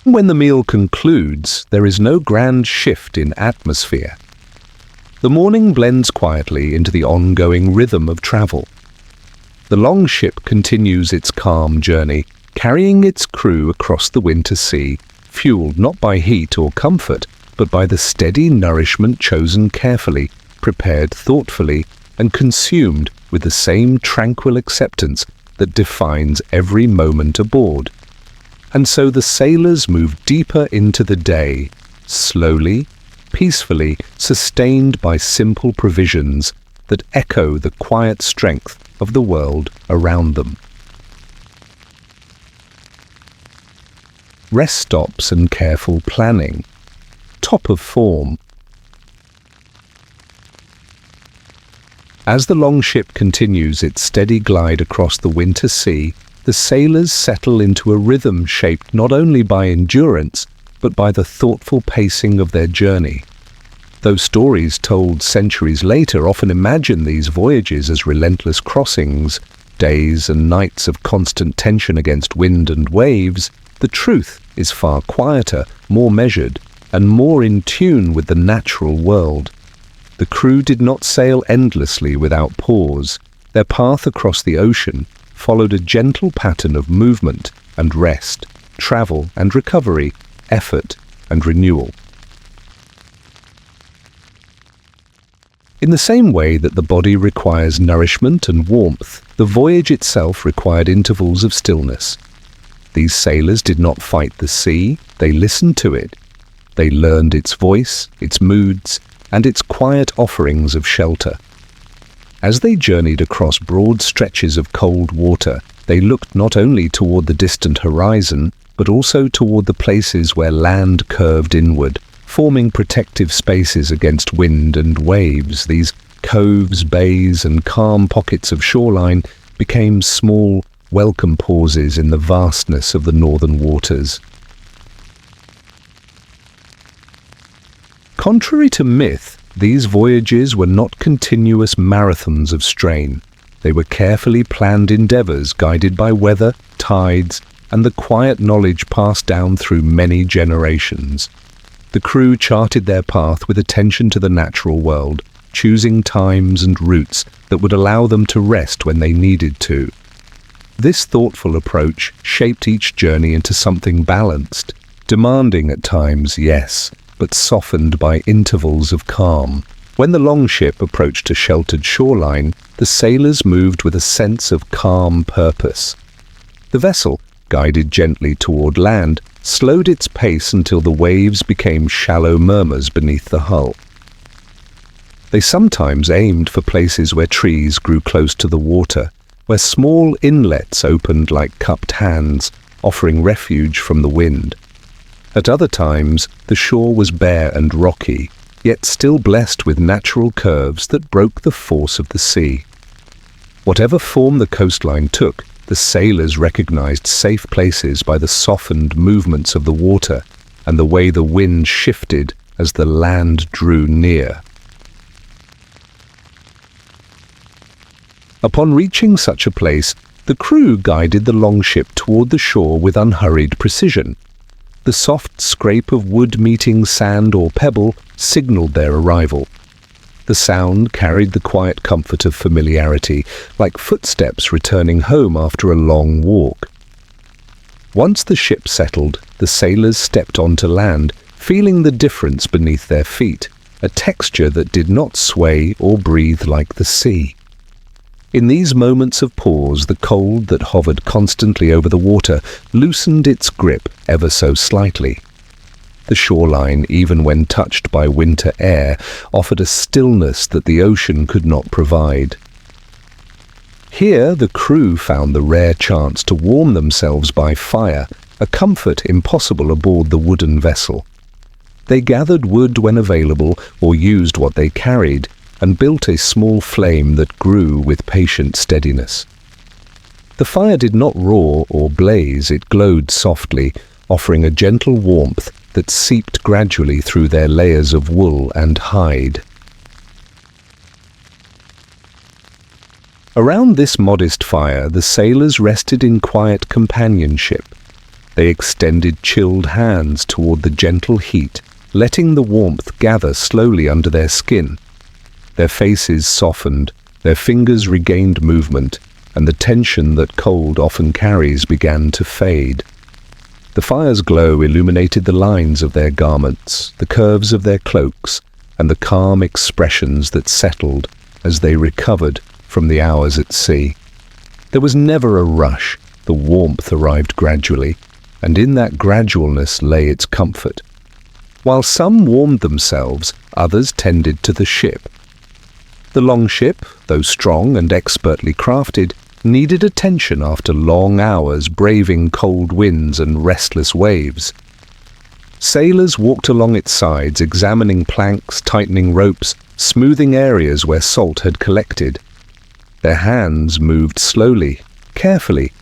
When the meal concludes, there is no grand shift in atmosphere. The morning blends quietly into the ongoing rhythm of travel. The longship continues its calm journey, carrying its crew across the winter sea, fueled not by heat or comfort, but by the steady nourishment chosen carefully, prepared thoughtfully, and consumed with the same tranquil acceptance that defines every moment aboard. And so the sailors move deeper into the day, slowly, peacefully, sustained by simple provisions that echo the quiet strength of the world around them. Rest stops and careful planning. Top of form. As the longship continues its steady glide across the winter sea, the sailors settle into a rhythm shaped not only by endurance, but by the thoughtful pacing of their journey. Though stories told centuries later often imagine these voyages as relentless crossings, days and nights of constant tension against wind and waves, the truth is far quieter, more measured, and more in tune with the natural world. The crew did not sail endlessly without pause. Their path across the ocean followed a gentle pattern of movement and rest, travel and recovery, effort and renewal. In the same way that the body requires nourishment and warmth, the voyage itself required intervals of stillness. These sailors did not fight the sea, they listened to it. They learned its voice, its moods, and its quiet offerings of shelter. As they journeyed across broad stretches of cold water, they looked not only toward the distant horizon, but also toward the places where land curved inward, forming protective spaces against wind and waves. These coves, bays, and calm pockets of shoreline became small, welcome pauses in the vastness of the northern waters. Contrary to myth, these voyages were not continuous marathons of strain. They were carefully planned endeavors guided by weather, tides, and the quiet knowledge passed down through many generations. The crew charted their path with attention to the natural world, choosing times and routes that would allow them to rest when they needed to. This thoughtful approach shaped each journey into something balanced, demanding at times, yes, but softened by intervals of calm. When the longship approached a sheltered shoreline, the sailors moved with a sense of calm purpose. The vessel, guided gently toward land, slowed its pace until the waves became shallow murmurs beneath the hull. They sometimes aimed for places where trees grew close to the water, where small inlets opened like cupped hands, offering refuge from the wind. At other times, the shore was bare and rocky, yet still blessed with natural curves that broke the force of the sea. Whatever form the coastline took, the sailors recognized safe places by the softened movements of the water and the way the wind shifted as the land drew near. Upon reaching such a place, the crew guided the longship toward the shore with unhurried precision. The soft scrape of wood meeting sand or pebble signaled their arrival. The sound carried the quiet comfort of familiarity, like footsteps returning home after a long walk. Once the ship settled, the sailors stepped onto land, feeling the difference beneath their feet, a texture that did not sway or breathe like the sea. In these moments of pause, the cold that hovered constantly over the water loosened its grip ever so slightly. The shoreline, even when touched by winter air, offered a stillness that the ocean could not provide. Here the crew found the rare chance to warm themselves by fire, a comfort impossible aboard the wooden vessel. They gathered wood when available or used what they carried, and built a small flame that grew with patient steadiness. The fire did not roar or blaze, it glowed softly, offering a gentle warmth that seeped gradually through their layers of wool and hide. Around this modest fire, the sailors rested in quiet companionship. They extended chilled hands toward the gentle heat, letting the warmth gather slowly under their skin. Their faces softened, their fingers regained movement, and the tension that cold often carries began to fade. The fire's glow illuminated the lines of their garments, the curves of their cloaks, and the calm expressions that settled as they recovered from the hours at sea. There was never a rush. The warmth arrived gradually, and in that gradualness lay its comfort. While some warmed themselves, others tended to the ship. The longship, though strong and expertly crafted, needed attention after long hours braving cold winds and restless waves. Sailors walked along its sides, examining planks, tightening ropes, smoothing areas where salt had collected. Their hands moved slowly, carefully,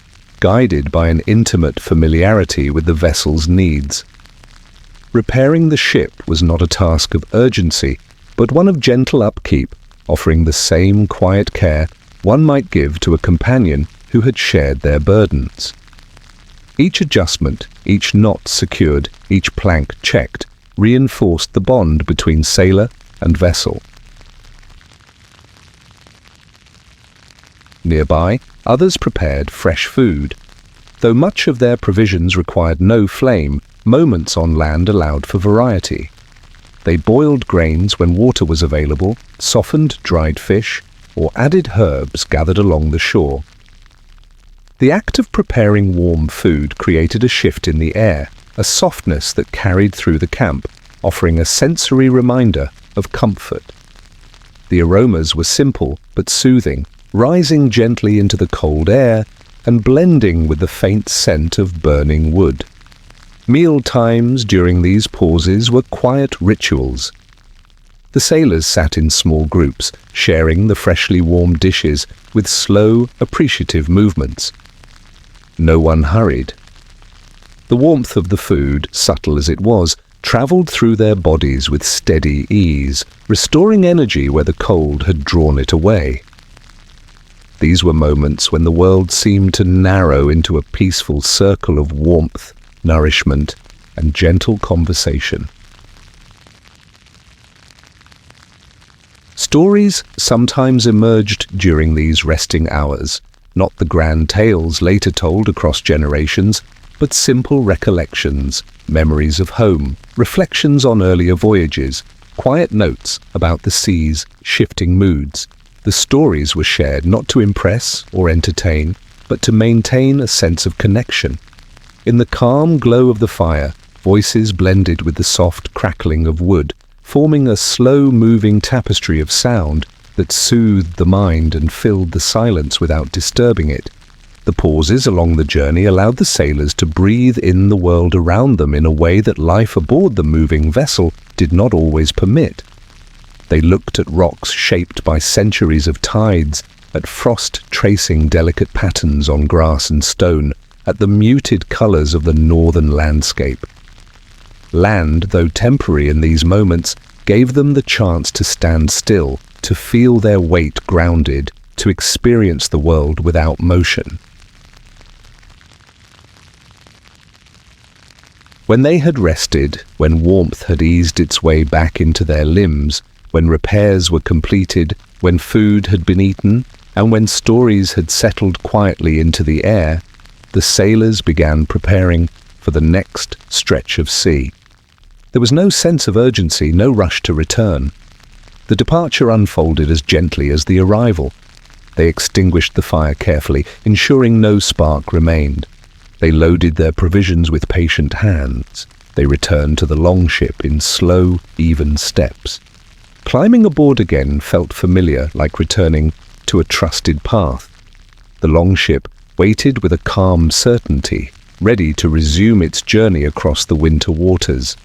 guided by an intimate familiarity with the vessel's needs. Repairing the ship was not a task of urgency, but one of gentle upkeep, offering the same quiet care one might give to a companion who had shared their burdens. Each adjustment, each knot secured, each plank checked, reinforced the bond between sailor and vessel. Nearby, others prepared fresh food. Though much of their provisions required no flame, moments on land allowed for variety. They boiled grains when water was available, softened dried fish, or added herbs gathered along the shore. The act of preparing warm food created a shift in the air, a softness that carried through the camp, offering a sensory reminder of comfort. The aromas were simple but soothing, rising gently into the cold air and blending with the faint scent of burning wood. Meal times during these pauses were quiet rituals. The sailors sat in small groups, sharing the freshly warmed dishes with slow, appreciative movements. No one hurried. The warmth of the food, subtle as it was, travelled through their bodies with steady ease, restoring energy where the cold had drawn it away. These were moments when the world seemed to narrow into a peaceful circle of warmth, nourishment, and gentle conversation. Stories sometimes emerged during these resting hours, not the grand tales later told across generations, but simple recollections, memories of home, reflections on earlier voyages, quiet notes about the sea's shifting moods. The stories were shared not to impress or entertain, but to maintain a sense of connection. In the calm glow of the fire, voices blended with the soft crackling of wood, forming a slow-moving tapestry of sound that soothed the mind and filled the silence without disturbing it. The pauses along the journey allowed the sailors to breathe in the world around them in a way that life aboard the moving vessel did not always permit. They looked at rocks shaped by centuries of tides, at frost tracing delicate patterns on grass and stone, at the muted colors of the northern landscape. Land, though temporary in these moments, gave them the chance to stand still, to feel their weight grounded, to experience the world without motion. When they had rested, when warmth had eased its way back into their limbs, when repairs were completed, when food had been eaten, and when stories had settled quietly into the air, the sailors began preparing for the next stretch of sea. There was no sense of urgency, no rush to return. The departure unfolded as gently as the arrival. They extinguished the fire carefully, ensuring no spark remained. They loaded their provisions with patient hands. They returned to the longship in slow, even steps. Climbing aboard again felt familiar, like returning to a trusted path. The longship waited with a calm certainty, ready to resume its journey across the winter waters.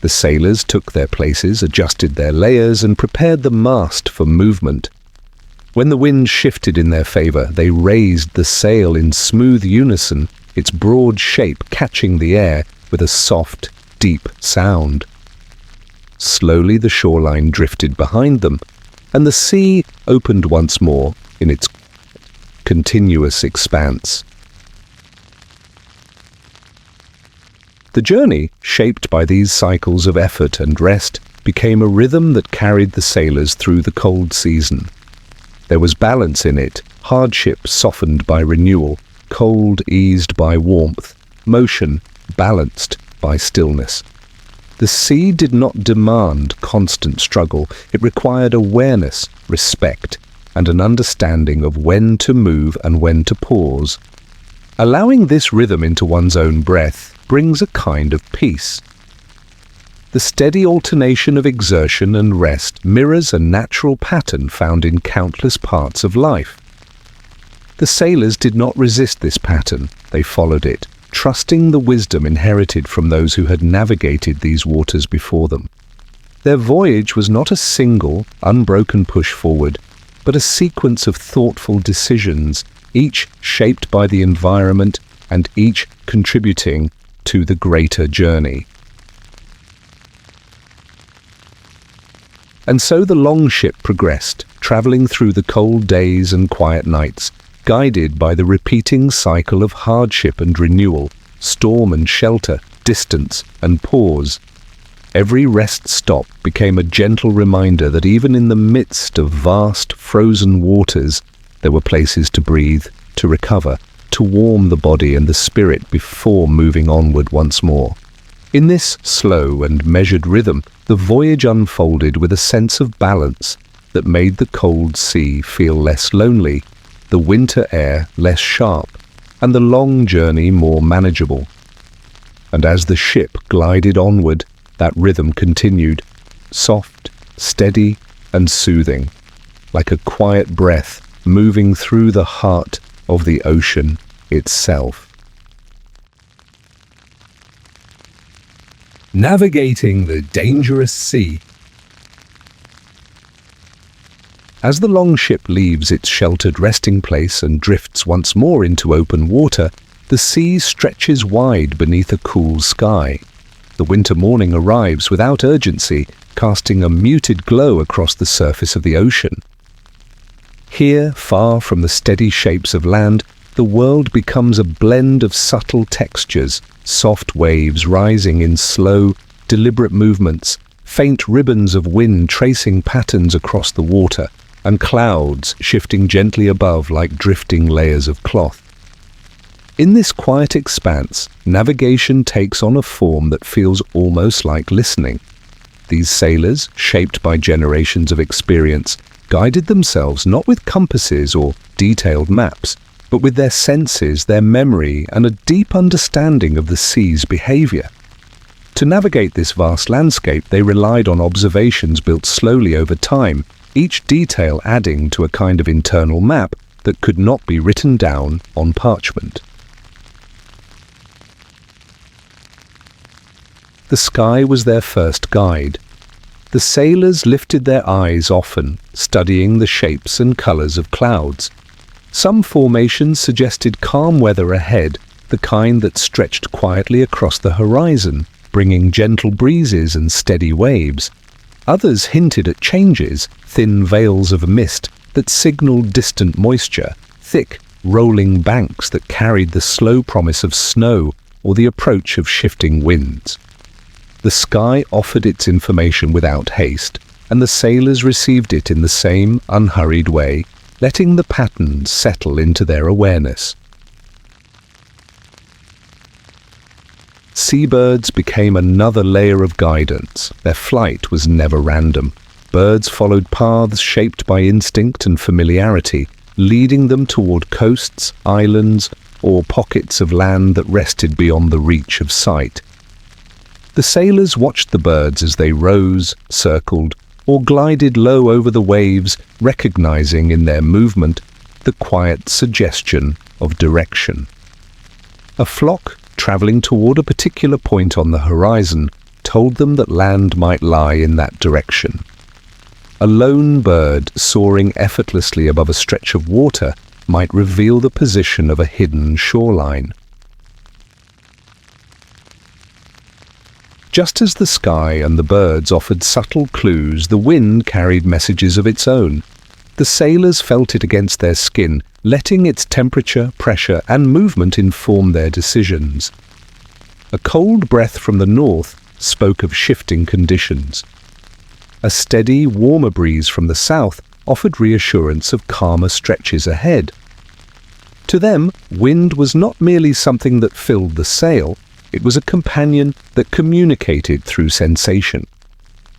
The sailors took their places, adjusted their layers, and prepared the mast for movement. When the wind shifted in their favor, they raised the sail in smooth unison, its broad shape catching the air with a soft, deep sound. Slowly the shoreline drifted behind them, and the sea opened once more in its continuous expanse. The journey, shaped by these cycles of effort and rest, became a rhythm that carried the sailors through the cold season. There was balance in it, hardship softened by renewal, cold eased by warmth, motion balanced by stillness. The sea did not demand constant struggle. It required awareness, respect, and an understanding of when to move and when to pause. Allowing this rhythm into one's own breath brings a kind of peace. The steady alternation of exertion and rest mirrors a natural pattern found in countless parts of life. The sailors did not resist this pattern. They followed it, trusting the wisdom inherited from those who had navigated these waters before them. Their voyage was not a single, unbroken push forward, but a sequence of thoughtful decisions, each shaped by the environment and each contributing to the greater journey. And so the longship progressed, traveling through the cold days and quiet nights, guided by the repeating cycle of hardship and renewal, storm and shelter, distance and pause. Every rest stop became a gentle reminder that even in the midst of vast, frozen waters, there were places to breathe, to recover, to warm the body and the spirit before moving onward once more. In this slow and measured rhythm, the voyage unfolded with a sense of balance that made the cold sea feel less lonely, the winter air less sharp, and the long journey more manageable. And as the ship glided onward, that rhythm continued, soft, steady, and soothing, like a quiet breath moving through the heart of the ocean itself. Navigating the dangerous sea. As the longship leaves its sheltered resting place and drifts once more into open water, the sea stretches wide beneath a cool sky. The winter morning arrives without urgency, casting a muted glow across the surface of the ocean. Here, far from the steady shapes of land, the world becomes a blend of subtle textures, soft waves rising in slow, deliberate movements, faint ribbons of wind tracing patterns across the water, and clouds shifting gently above like drifting layers of cloth. In this quiet expanse, navigation takes on a form that feels almost like listening. These sailors, shaped by generations of experience, guided themselves not with compasses or detailed maps, but with their senses, their memory, and a deep understanding of the sea's behavior. To navigate this vast landscape, they relied on observations built slowly over time, each detail adding to a kind of internal map that could not be written down on parchment. The sky was their first guide. The sailors lifted their eyes often, studying the shapes and colors of clouds. Some formations suggested calm weather ahead, the kind that stretched quietly across the horizon, bringing gentle breezes and steady waves. Others hinted at changes, thin veils of mist that signaled distant moisture, thick, rolling banks that carried the slow promise of snow or the approach of shifting winds. The sky offered its information without haste, and the sailors received it in the same unhurried way, letting the patterns settle into their awareness. Seabirds became another layer of guidance. Their flight was never random. Birds followed paths shaped by instinct and familiarity, leading them toward coasts, islands, or pockets of land that rested beyond the reach of sight. The sailors watched the birds as they rose, circled, or glided low over the waves, recognizing in their movement the quiet suggestion of direction. A flock, traveling toward a particular point on the horizon, told them that land might lie in that direction. A lone bird soaring effortlessly above a stretch of water might reveal the position of a hidden shoreline. Just as the sky and the birds offered subtle clues, the wind carried messages of its own. The sailors felt it against their skin, letting its temperature, pressure, and movement inform their decisions. A cold breath from the north spoke of shifting conditions. A steady, warmer breeze from the south offered reassurance of calmer stretches ahead. To them, wind was not merely something that filled the sail, it was a companion that communicated through sensation.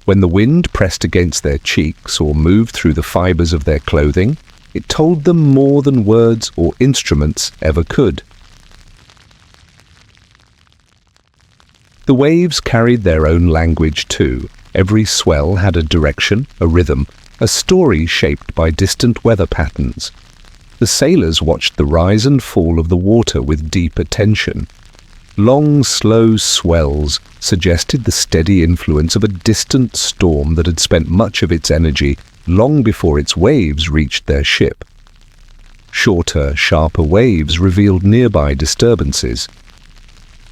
When the wind pressed against their cheeks or moved through the fibers of their clothing, it told them more than words or instruments ever could. The waves carried their own language too. Every swell had a direction, a rhythm, a story shaped by distant weather patterns. The sailors watched the rise and fall of the water with deep attention. Long, slow swells suggested the steady influence of a distant storm that had spent much of its energy long before its waves reached their ship. Shorter, sharper waves revealed nearby disturbances.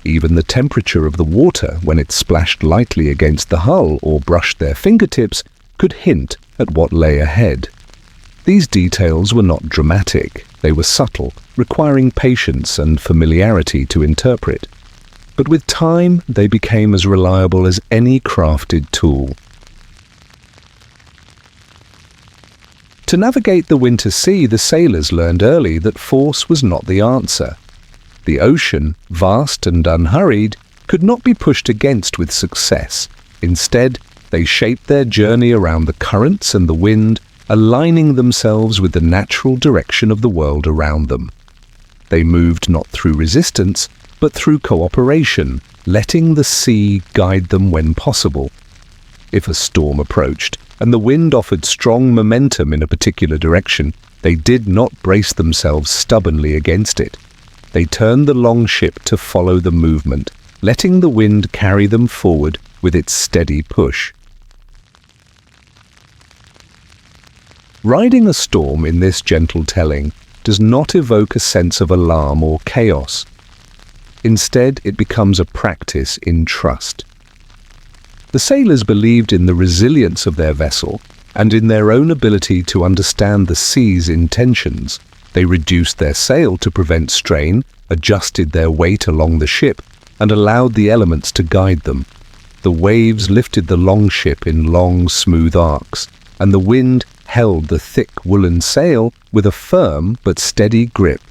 Even the temperature of the water, when it splashed lightly against the hull or brushed their fingertips, could hint at what lay ahead. These details were not dramatic, they were subtle, requiring patience and familiarity to interpret. But with time, they became as reliable as any crafted tool. To navigate the winter sea, the sailors learned early that force was not the answer. The ocean, vast and unhurried, could not be pushed against with success. Instead, they shaped their journey around the currents and the wind, aligning themselves with the natural direction of the world around them. They moved not through resistance, but through cooperation, letting the sea guide them when possible. If a storm approached, and the wind offered strong momentum in a particular direction, they did not brace themselves stubbornly against it. They turned the longship to follow the movement, letting the wind carry them forward with its steady push. Riding a storm in this gentle telling does not evoke a sense of alarm or chaos. Instead, it becomes a practice in trust. The sailors believed in the resilience of their vessel and in their own ability to understand the sea's intentions. They reduced their sail to prevent strain, adjusted their weight along the ship, and allowed the elements to guide them. The waves lifted the longship in long, smooth arcs, and the wind held the thick woolen sail with a firm but steady grip.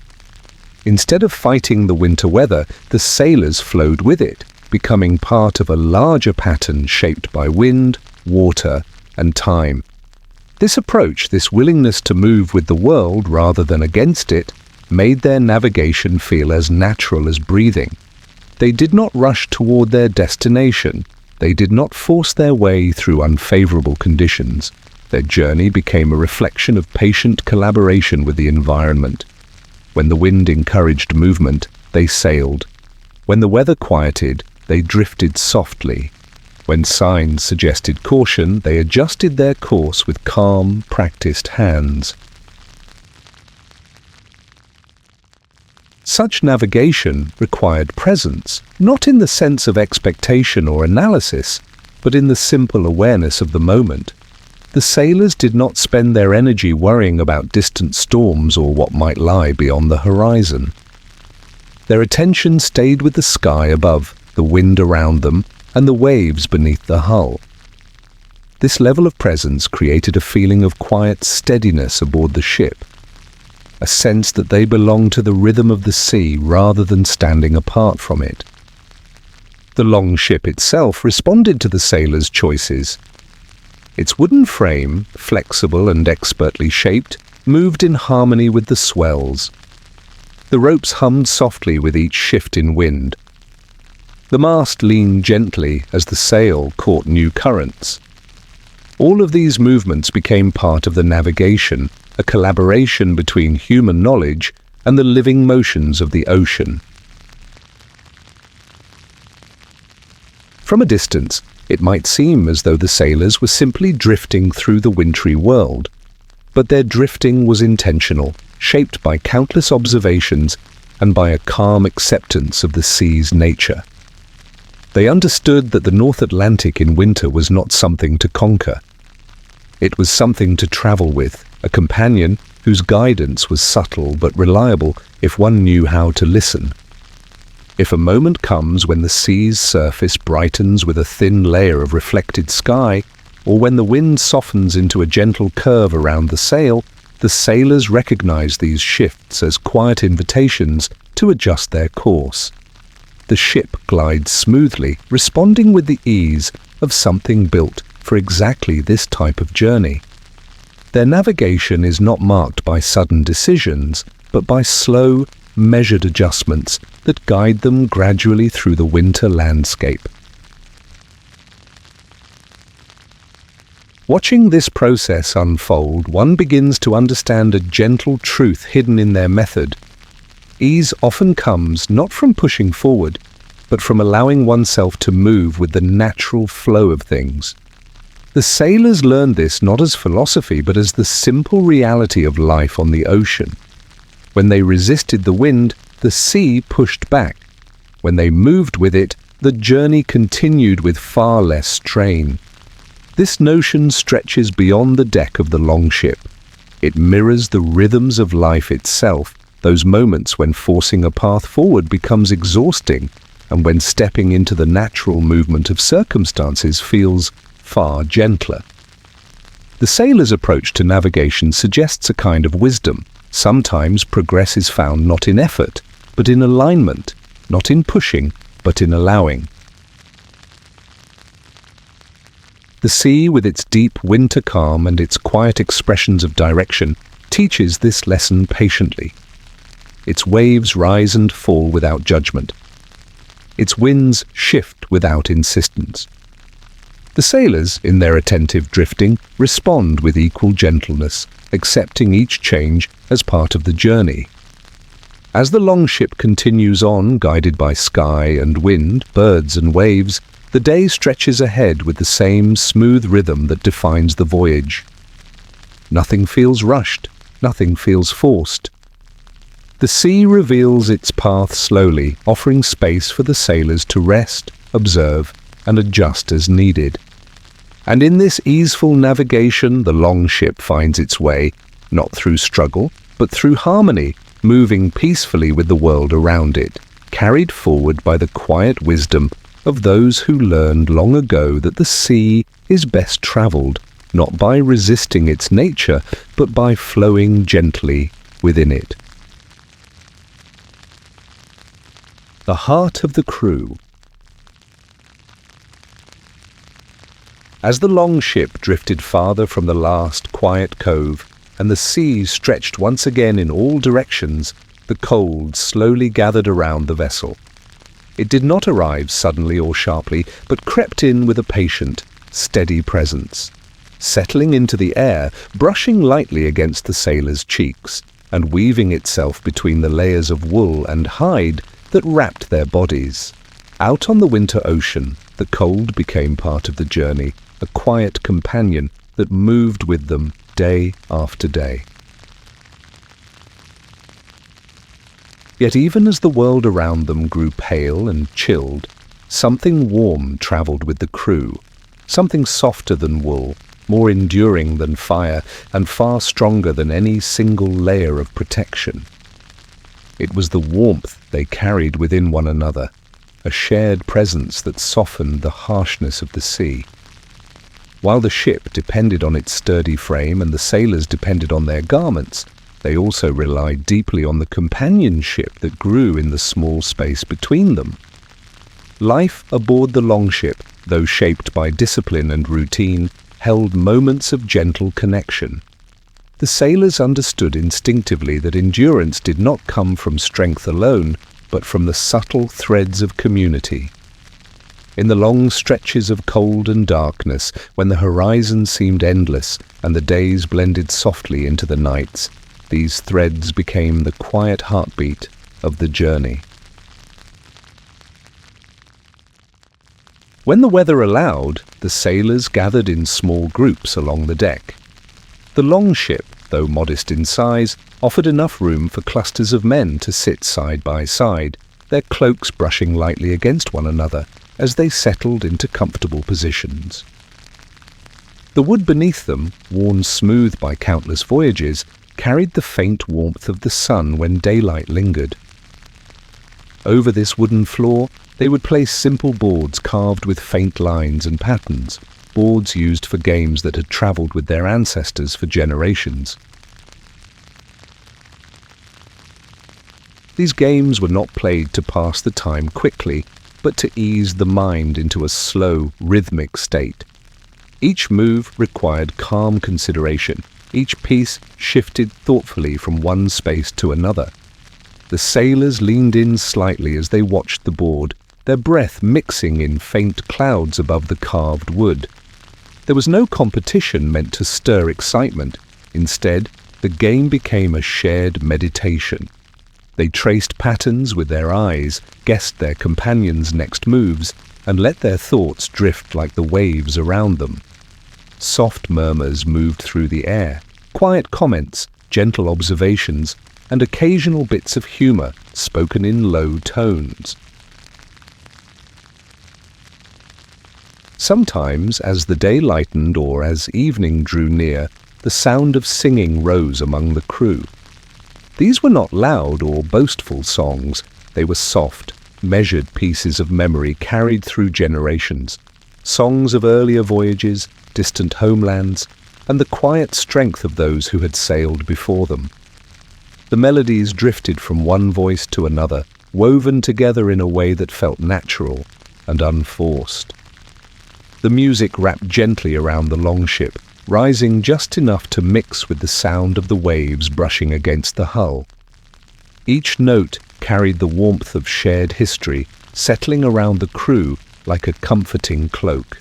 Instead of fighting the winter weather, the sailors flowed with it, becoming part of a larger pattern shaped by wind, water, and time. This approach, this willingness to move with the world rather than against it, made their navigation feel as natural as breathing. They did not rush toward their destination. They did not force their way through unfavorable conditions. Their journey became a reflection of patient collaboration with the environment. When the wind encouraged movement, they sailed. When the weather quieted, they drifted softly. When signs suggested caution, they adjusted their course with calm, practiced hands. Such navigation required presence, not in the sense of expectation or analysis, but in the simple awareness of the moment. The sailors did not spend their energy worrying about distant storms or what might lie beyond the horizon. Their attention stayed with the sky above, the wind around them, and the waves beneath the hull. This level of presence created a feeling of quiet steadiness aboard the ship, a sense that they belonged to the rhythm of the sea rather than standing apart from it. The longship itself responded to the sailors' choices. Its wooden frame, flexible and expertly shaped, moved in harmony with the swells. The ropes hummed softly with each shift in wind. The mast leaned gently as the sail caught new currents. All of these movements became part of the navigation, a collaboration between human knowledge and the living motions of the ocean. From a distance, it might seem as though the sailors were simply drifting through the wintry world. But their drifting was intentional, shaped by countless observations and by a calm acceptance of the sea's nature. They understood that the North Atlantic in winter was not something to conquer. It was something to travel with, a companion whose guidance was subtle but reliable if one knew how to listen. If a moment comes when the sea's surface brightens with a thin layer of reflected sky, or when the wind softens into a gentle curve around the sail, the sailors recognize these shifts as quiet invitations to adjust their course. The ship glides smoothly, responding with the ease of something built for exactly this type of journey. Their navigation is not marked by sudden decisions, but by slow, measured adjustments that guide them gradually through the winter landscape. Watching this process unfold, one begins to understand a gentle truth hidden in their method. Ease often comes not from pushing forward, but from allowing oneself to move with the natural flow of things. The sailors learned this not as philosophy, but as the simple reality of life on the ocean. When they resisted the wind, the sea pushed back. When they moved with it, the journey continued with far less strain. This notion stretches beyond the deck of the longship. It mirrors the rhythms of life itself, those moments when forcing a path forward becomes exhausting, and when stepping into the natural movement of circumstances feels far gentler. The sailor's approach to navigation suggests a kind of wisdom. Sometimes progress is found not in effort, but in alignment, not in pushing, but in allowing. The sea, with its deep winter calm and its quiet expressions of direction, teaches this lesson patiently. Its waves rise and fall without judgment. Its winds shift without insistence. The sailors, in their attentive drifting, respond with equal gentleness, accepting each change as part of the journey. As the longship continues on, guided by sky and wind, birds and waves, the day stretches ahead with the same smooth rhythm that defines the voyage. Nothing feels rushed, nothing feels forced. The sea reveals its path slowly, offering space for the sailors to rest, observe, and adjust as needed. And in this easeful navigation, the longship finds its way, not through struggle, but through harmony, moving peacefully with the world around it, carried forward by the quiet wisdom of those who learned long ago that the sea is best traveled, not by resisting its nature, but by flowing gently within it. The heart of the crew. As the longship drifted farther from the last quiet cove, and the sea stretched once again in all directions, the cold slowly gathered around the vessel. It did not arrive suddenly or sharply, but crept in with a patient, steady presence, settling into the air, brushing lightly against the sailors' cheeks, and weaving itself between the layers of wool and hide that wrapped their bodies. Out on the winter ocean, the cold became part of the journey, a quiet companion that moved with them day after day. Yet even as the world around them grew pale and chilled, something warm travelled with the crew, something softer than wool, more enduring than fire, and far stronger than any single layer of protection. It was the warmth they carried within one another, a shared presence that softened the harshness of the sea. While the ship depended on its sturdy frame and the sailors depended on their garments, they also relied deeply on the companionship that grew in the small space between them. Life aboard the longship, though shaped by discipline and routine, held moments of gentle connection. The sailors understood instinctively that endurance did not come from strength alone, but from the subtle threads of community. In the long stretches of cold and darkness, when the horizon seemed endless and the days blended softly into the nights, these threads became the quiet heartbeat of the journey. When the weather allowed, the sailors gathered in small groups along the deck. The longship, though modest in size, offered enough room for clusters of men to sit side by side, their cloaks brushing lightly against one another as they settled into comfortable positions. The wood beneath them, worn smooth by countless voyages, carried the faint warmth of the sun when daylight lingered. Over this wooden floor, they would place simple boards carved with faint lines and patterns, boards used for games that had travelled with their ancestors for generations. These games were not played to pass the time quickly, but to ease the mind into a slow, rhythmic state. Each move required calm consideration. Each piece shifted thoughtfully from one space to another. The sailors leaned in slightly as they watched the board, their breath mixing in faint clouds above the carved wood. There was no competition meant to stir excitement. Instead, the game became a shared meditation. They traced patterns with their eyes, guessed their companions' next moves, and let their thoughts drift like the waves around them. Soft murmurs moved through the air, quiet comments, gentle observations, and occasional bits of humor spoken in low tones. Sometimes, as the day lightened or as evening drew near, the sound of singing rose among the crew. These were not loud or boastful songs. They were soft, measured pieces of memory carried through generations. Songs of earlier voyages, distant homelands, and the quiet strength of those who had sailed before them. The melodies drifted from one voice to another, woven together in a way that felt natural and unforced. The music wrapped gently around the longship, rising just enough to mix with the sound of the waves brushing against the hull. Each note carried the warmth of shared history, settling around the crew like a comforting cloak.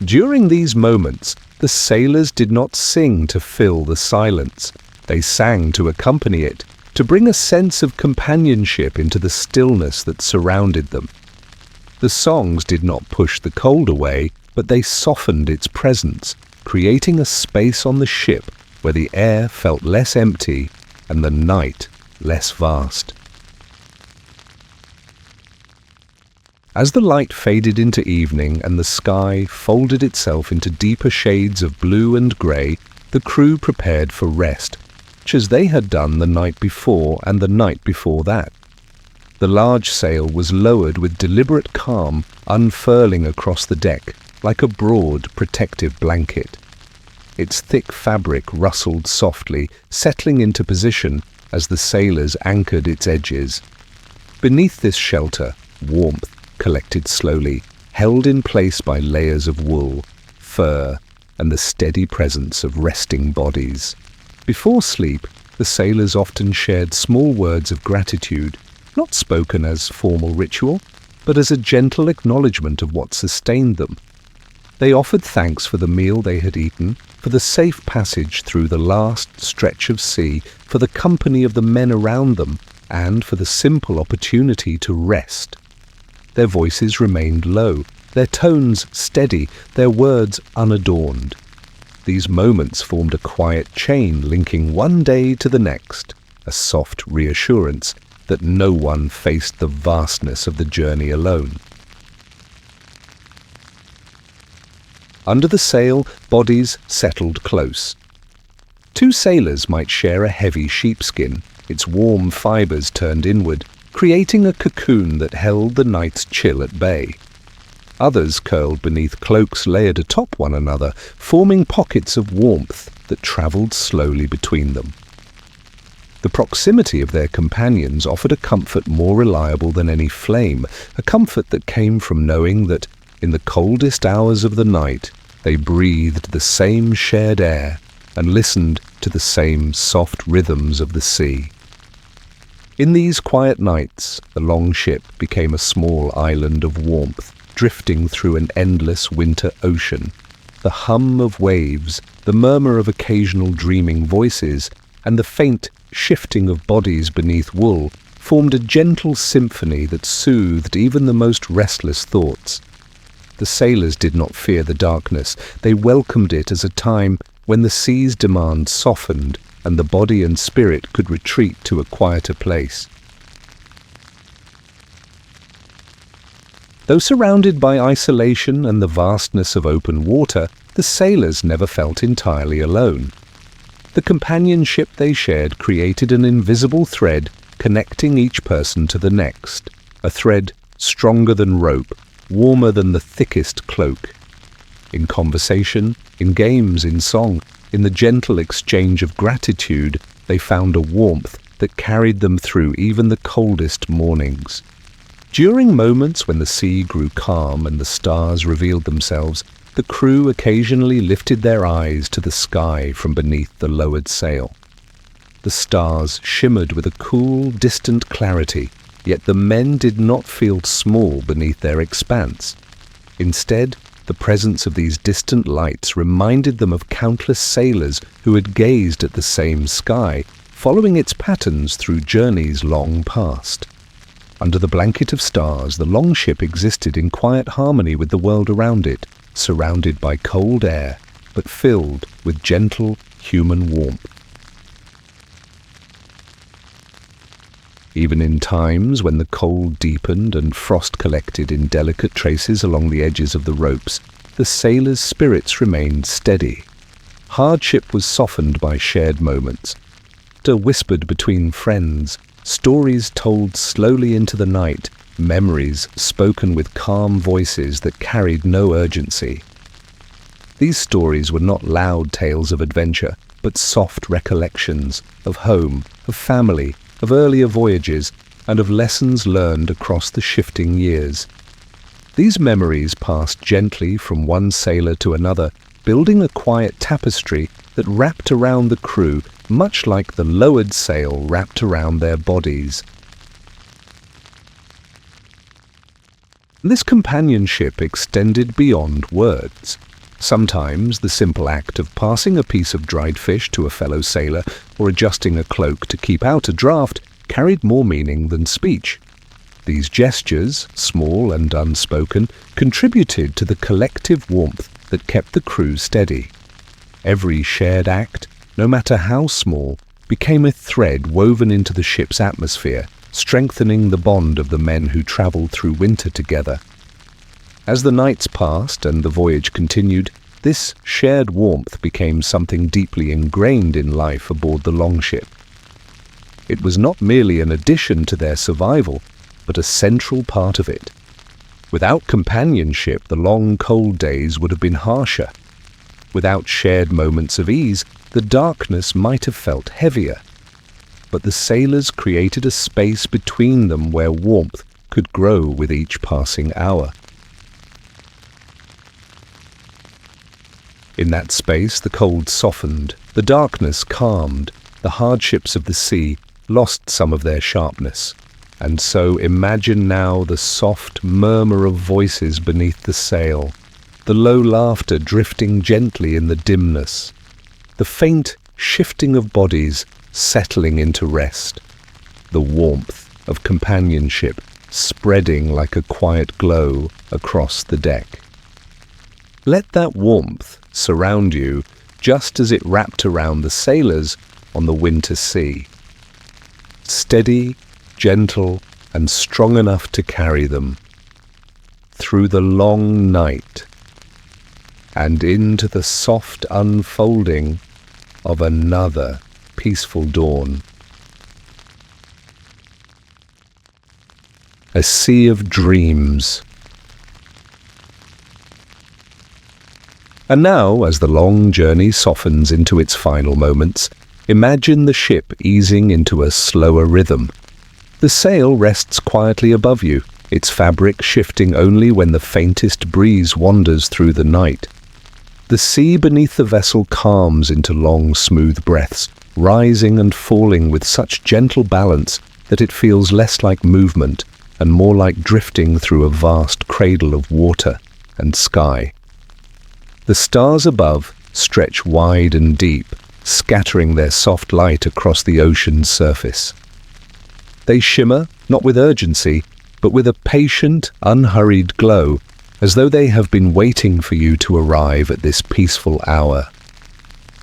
During these moments, the sailors did not sing to fill the silence. They sang to accompany it, to bring a sense of companionship into the stillness that surrounded them. The songs did not push the cold away, but they softened its presence, creating a space on the ship where the air felt less empty and the night less vast. As the light faded into evening and the sky folded itself into deeper shades of blue and grey, the crew prepared for rest, much as they had done the night before and the night before that. The large sail was lowered with deliberate calm, unfurling across the deck like a broad, protective blanket. Its thick fabric rustled softly, settling into position as the sailors anchored its edges. Beneath this shelter, warmth collected slowly, held in place by layers of wool, fur, and the steady presence of resting bodies. Before sleep, the sailors often shared small words of gratitude, not spoken as formal ritual, but as a gentle acknowledgement of what sustained them. They offered thanks for the meal they had eaten, for the safe passage through the last stretch of sea, for the company of the men around them, and for the simple opportunity to rest. Their voices remained low, their tones steady, their words unadorned. These moments formed a quiet chain linking one day to the next, a soft reassurance that no one faced the vastness of the journey alone. Under the sail, bodies settled close. Two sailors might share a heavy sheepskin, its warm fibers turned inward, creating a cocoon that held the night's chill at bay. Others curled beneath cloaks layered atop one another, forming pockets of warmth that travelled slowly between them. The proximity of their companions offered a comfort more reliable than any flame, a comfort that came from knowing that, in the coldest hours of the night, they breathed the same shared air and listened to the same soft rhythms of the sea. In these quiet nights, the longship became a small island of warmth, drifting through an endless winter ocean. The hum of waves, the murmur of occasional dreaming voices, and the faint shifting of bodies beneath wool formed a gentle symphony that soothed even the most restless thoughts. The sailors did not fear the darkness. They welcomed it as a time when the sea's demand softened and the body and spirit could retreat to a quieter place. Though surrounded by isolation and the vastness of open water, the sailors never felt entirely alone. The companionship they shared created an invisible thread connecting each person to the next, a thread stronger than rope, warmer than the thickest cloak. In conversation, in games, in song, in the gentle exchange of gratitude, they found a warmth that carried them through even the coldest mornings. During moments when the sea grew calm and the stars revealed themselves, the crew occasionally lifted their eyes to the sky from beneath the lowered sail. The stars shimmered with a cool, distant clarity, yet the men did not feel small beneath their expanse. Instead, the presence of these distant lights reminded them of countless sailors who had gazed at the same sky, following its patterns through journeys long past. Under the blanket of stars, the longship existed in quiet harmony with the world around it, surrounded by cold air, but filled with gentle human warmth. Even in times when the cold deepened and frost collected in delicate traces along the edges of the ropes, the sailors' spirits remained steady. Hardship was softened by shared moments, whispered between friends, stories told slowly into the night, memories spoken with calm voices that carried no urgency. These stories were not loud tales of adventure, but soft recollections of home, of family, of earlier voyages, and of lessons learned across the shifting years. These memories passed gently from one sailor to another, building a quiet tapestry that wrapped around the crew, much like the lowered sail wrapped around their bodies. This companionship extended beyond words. Sometimes the simple act of passing a piece of dried fish to a fellow sailor or adjusting a cloak to keep out a draft carried more meaning than speech. These gestures, small and unspoken, contributed to the collective warmth that kept the crew steady. Every shared act, no matter how small, became a thread woven into the ship's atmosphere, strengthening the bond of the men who traveled through winter together. As the nights passed and the voyage continued, this shared warmth became something deeply ingrained in life aboard the longship. It was not merely an addition to their survival, but a central part of it. Without companionship, the long, cold days would have been harsher. Without shared moments of ease, the darkness might have felt heavier. But the sailors created a space between them where warmth could grow with each passing hour. In that space, the cold softened, the darkness calmed, the hardships of the sea lost some of their sharpness. And so imagine now the soft murmur of voices beneath the sail, the low laughter drifting gently in the dimness, the faint shifting of bodies settling into rest, the warmth of companionship spreading like a quiet glow across the deck. Let that warmth surround you just as it wrapped around the sailors on the winter sea. Steady, gentle, and strong enough to carry them through the long night and into the soft unfolding of another peaceful dawn. A sea of dreams. And now, as the long journey softens into its final moments, imagine the ship easing into a slower rhythm. The sail rests quietly above you, its fabric shifting only when the faintest breeze wanders through the night. The sea beneath the vessel calms into long, smooth breaths, rising and falling with such gentle balance that it feels less like movement and more like drifting through a vast cradle of water and sky. The stars above stretch wide and deep, scattering their soft light across the ocean's surface. They shimmer, not with urgency, but with a patient, unhurried glow, as though they have been waiting for you to arrive at this peaceful hour.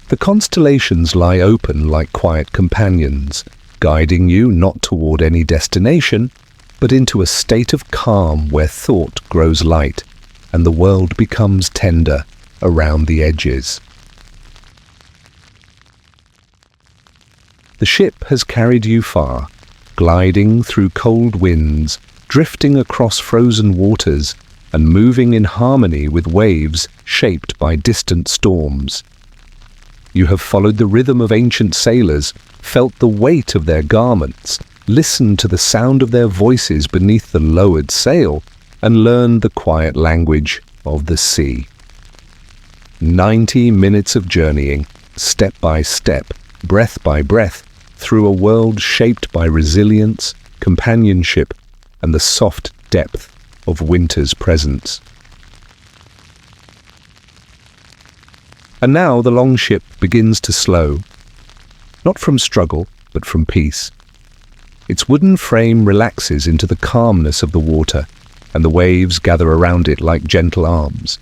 The constellations lie open like quiet companions, guiding you not toward any destination, but into a state of calm where thought grows light and the world becomes tender around the edges. The ship has carried you far, gliding through cold winds, drifting across frozen waters, and moving in harmony with waves shaped by distant storms. You have followed the rhythm of ancient sailors, felt the weight of their garments, listened to the sound of their voices beneath the lowered sail, and learned the quiet language of the sea. 90 minutes of journeying, step by step, breath by breath, through a world shaped by resilience, companionship, and the soft depth of winter's presence. And now the longship begins to slow, not from struggle, but from peace. Its wooden frame relaxes into the calmness of the water, and the waves gather around it like gentle arms.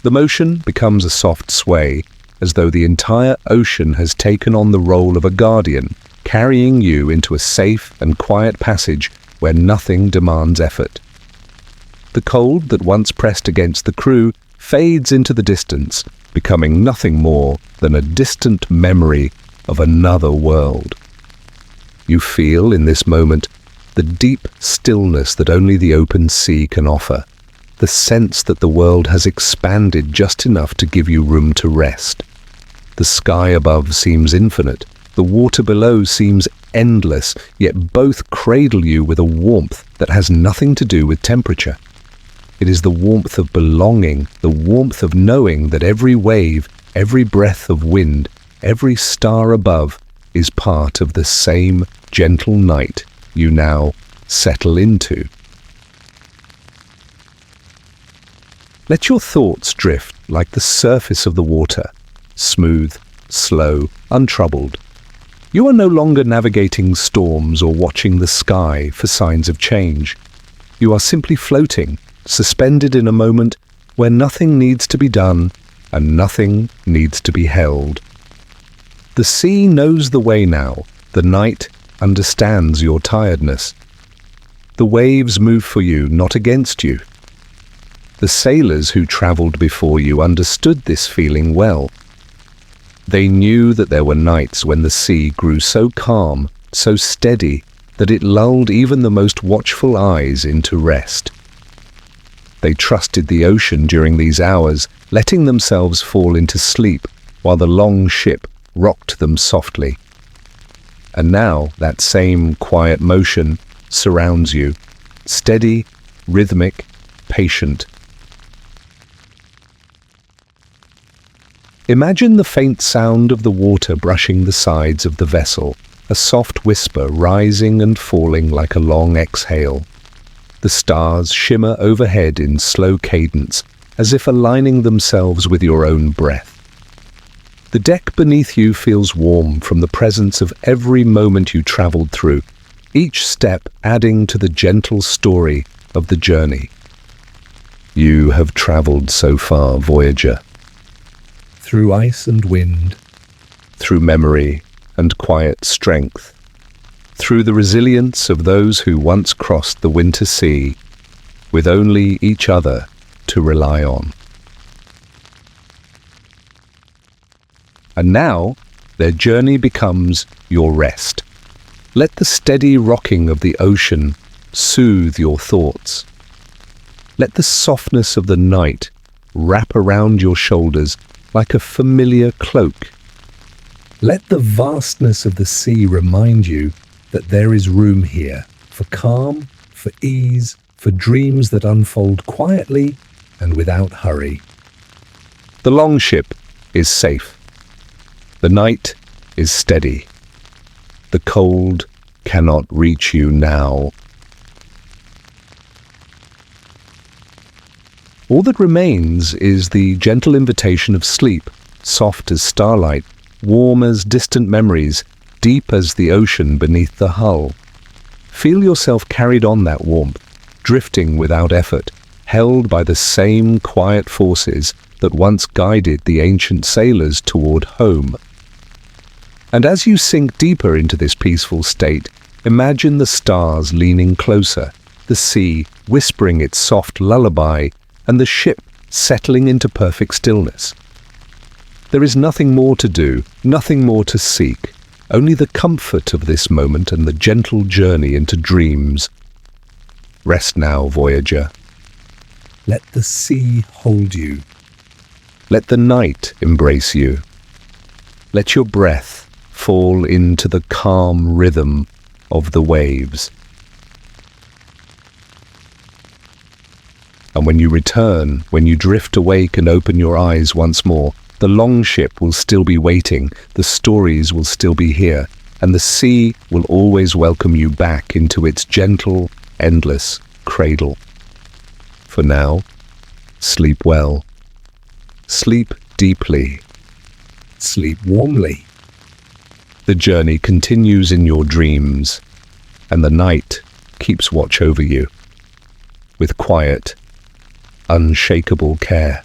The motion becomes a soft sway, as though the entire ocean has taken on the role of a guardian, carrying you into a safe and quiet passage where nothing demands effort. The cold that once pressed against the crew fades into the distance, becoming nothing more than a distant memory of another world. You feel in this moment the deep stillness that only the open sea can offer, the sense that the world has expanded just enough to give you room to rest. The sky above seems infinite, the water below seems endless, yet both cradle you with a warmth that has nothing to do with temperature. It is the warmth of belonging, the warmth of knowing that every wave, every breath of wind, every star above is part of the same gentle night you now settle into. Let your thoughts drift like the surface of the water, smooth, slow, untroubled. You are no longer navigating storms or watching the sky for signs of change. You are simply floating, suspended in a moment where nothing needs to be done and nothing needs to be held. The sea knows the way now. The night understands your tiredness. The waves move for you, not against you. The sailors who travelled before you understood this feeling well. They knew that there were nights when the sea grew so calm, so steady, that it lulled even the most watchful eyes into rest. They trusted the ocean during these hours, letting themselves fall into sleep while the longship rocked them softly. And now that same quiet motion surrounds you, steady, rhythmic, patient. Imagine the faint sound of the water brushing the sides of the vessel, a soft whisper rising and falling like a long exhale. The stars shimmer overhead in slow cadence, as if aligning themselves with your own breath. The deck beneath you feels warm from the presence of every moment you traveled through, each step adding to the gentle story of the journey. You have traveled so far, Voyager. Through ice and wind, Through memory and quiet strength. Through the resilience of those who once crossed the winter sea, with only each other to rely on. And now, their journey becomes your rest. Let the steady rocking of the ocean soothe your thoughts. Let the softness of the night wrap around your shoulders like a familiar cloak. let the vastness of the sea remind you that there is room here for calm, for ease, for dreams that unfold quietly and without hurry. The longship is safe. The night is steady. The cold cannot reach you now. All that remains is the gentle invitation of sleep, soft as starlight, warm as distant memories, deep as the ocean beneath the hull. Feel yourself carried on that warmth, drifting without effort, held by the same quiet forces that once guided the ancient sailors toward home. And as you sink deeper into this peaceful state, imagine the stars leaning closer, the sea whispering its soft lullaby, and the ship settling into perfect stillness. There is nothing more to do, nothing more to seek, only the comfort of this moment and the gentle journey into dreams. Rest now, Voyager. Let the sea hold you. Let the night embrace you. Let your breath fall into the calm rhythm of the waves. And when you return, when you drift awake and open your eyes once more, the longship will still be waiting, the stories will still be here, and the sea will always welcome you back into its gentle, endless cradle. For now, sleep well. Sleep deeply. Sleep warmly. The journey continues in your dreams, and the night keeps watch over you, with quiet, unshakable care.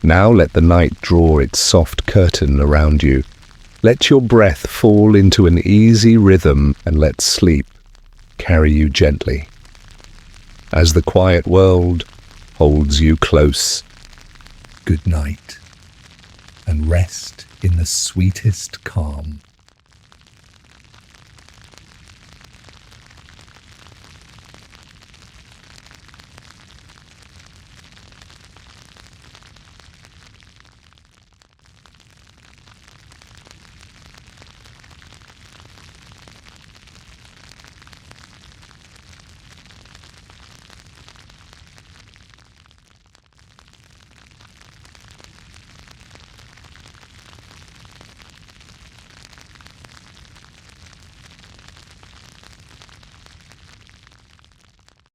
Now let the night draw its soft curtain around you. Let your breath fall into an easy rhythm and let sleep carry you gently, as the quiet world holds you close. Good night, and rest in the sweetest calm.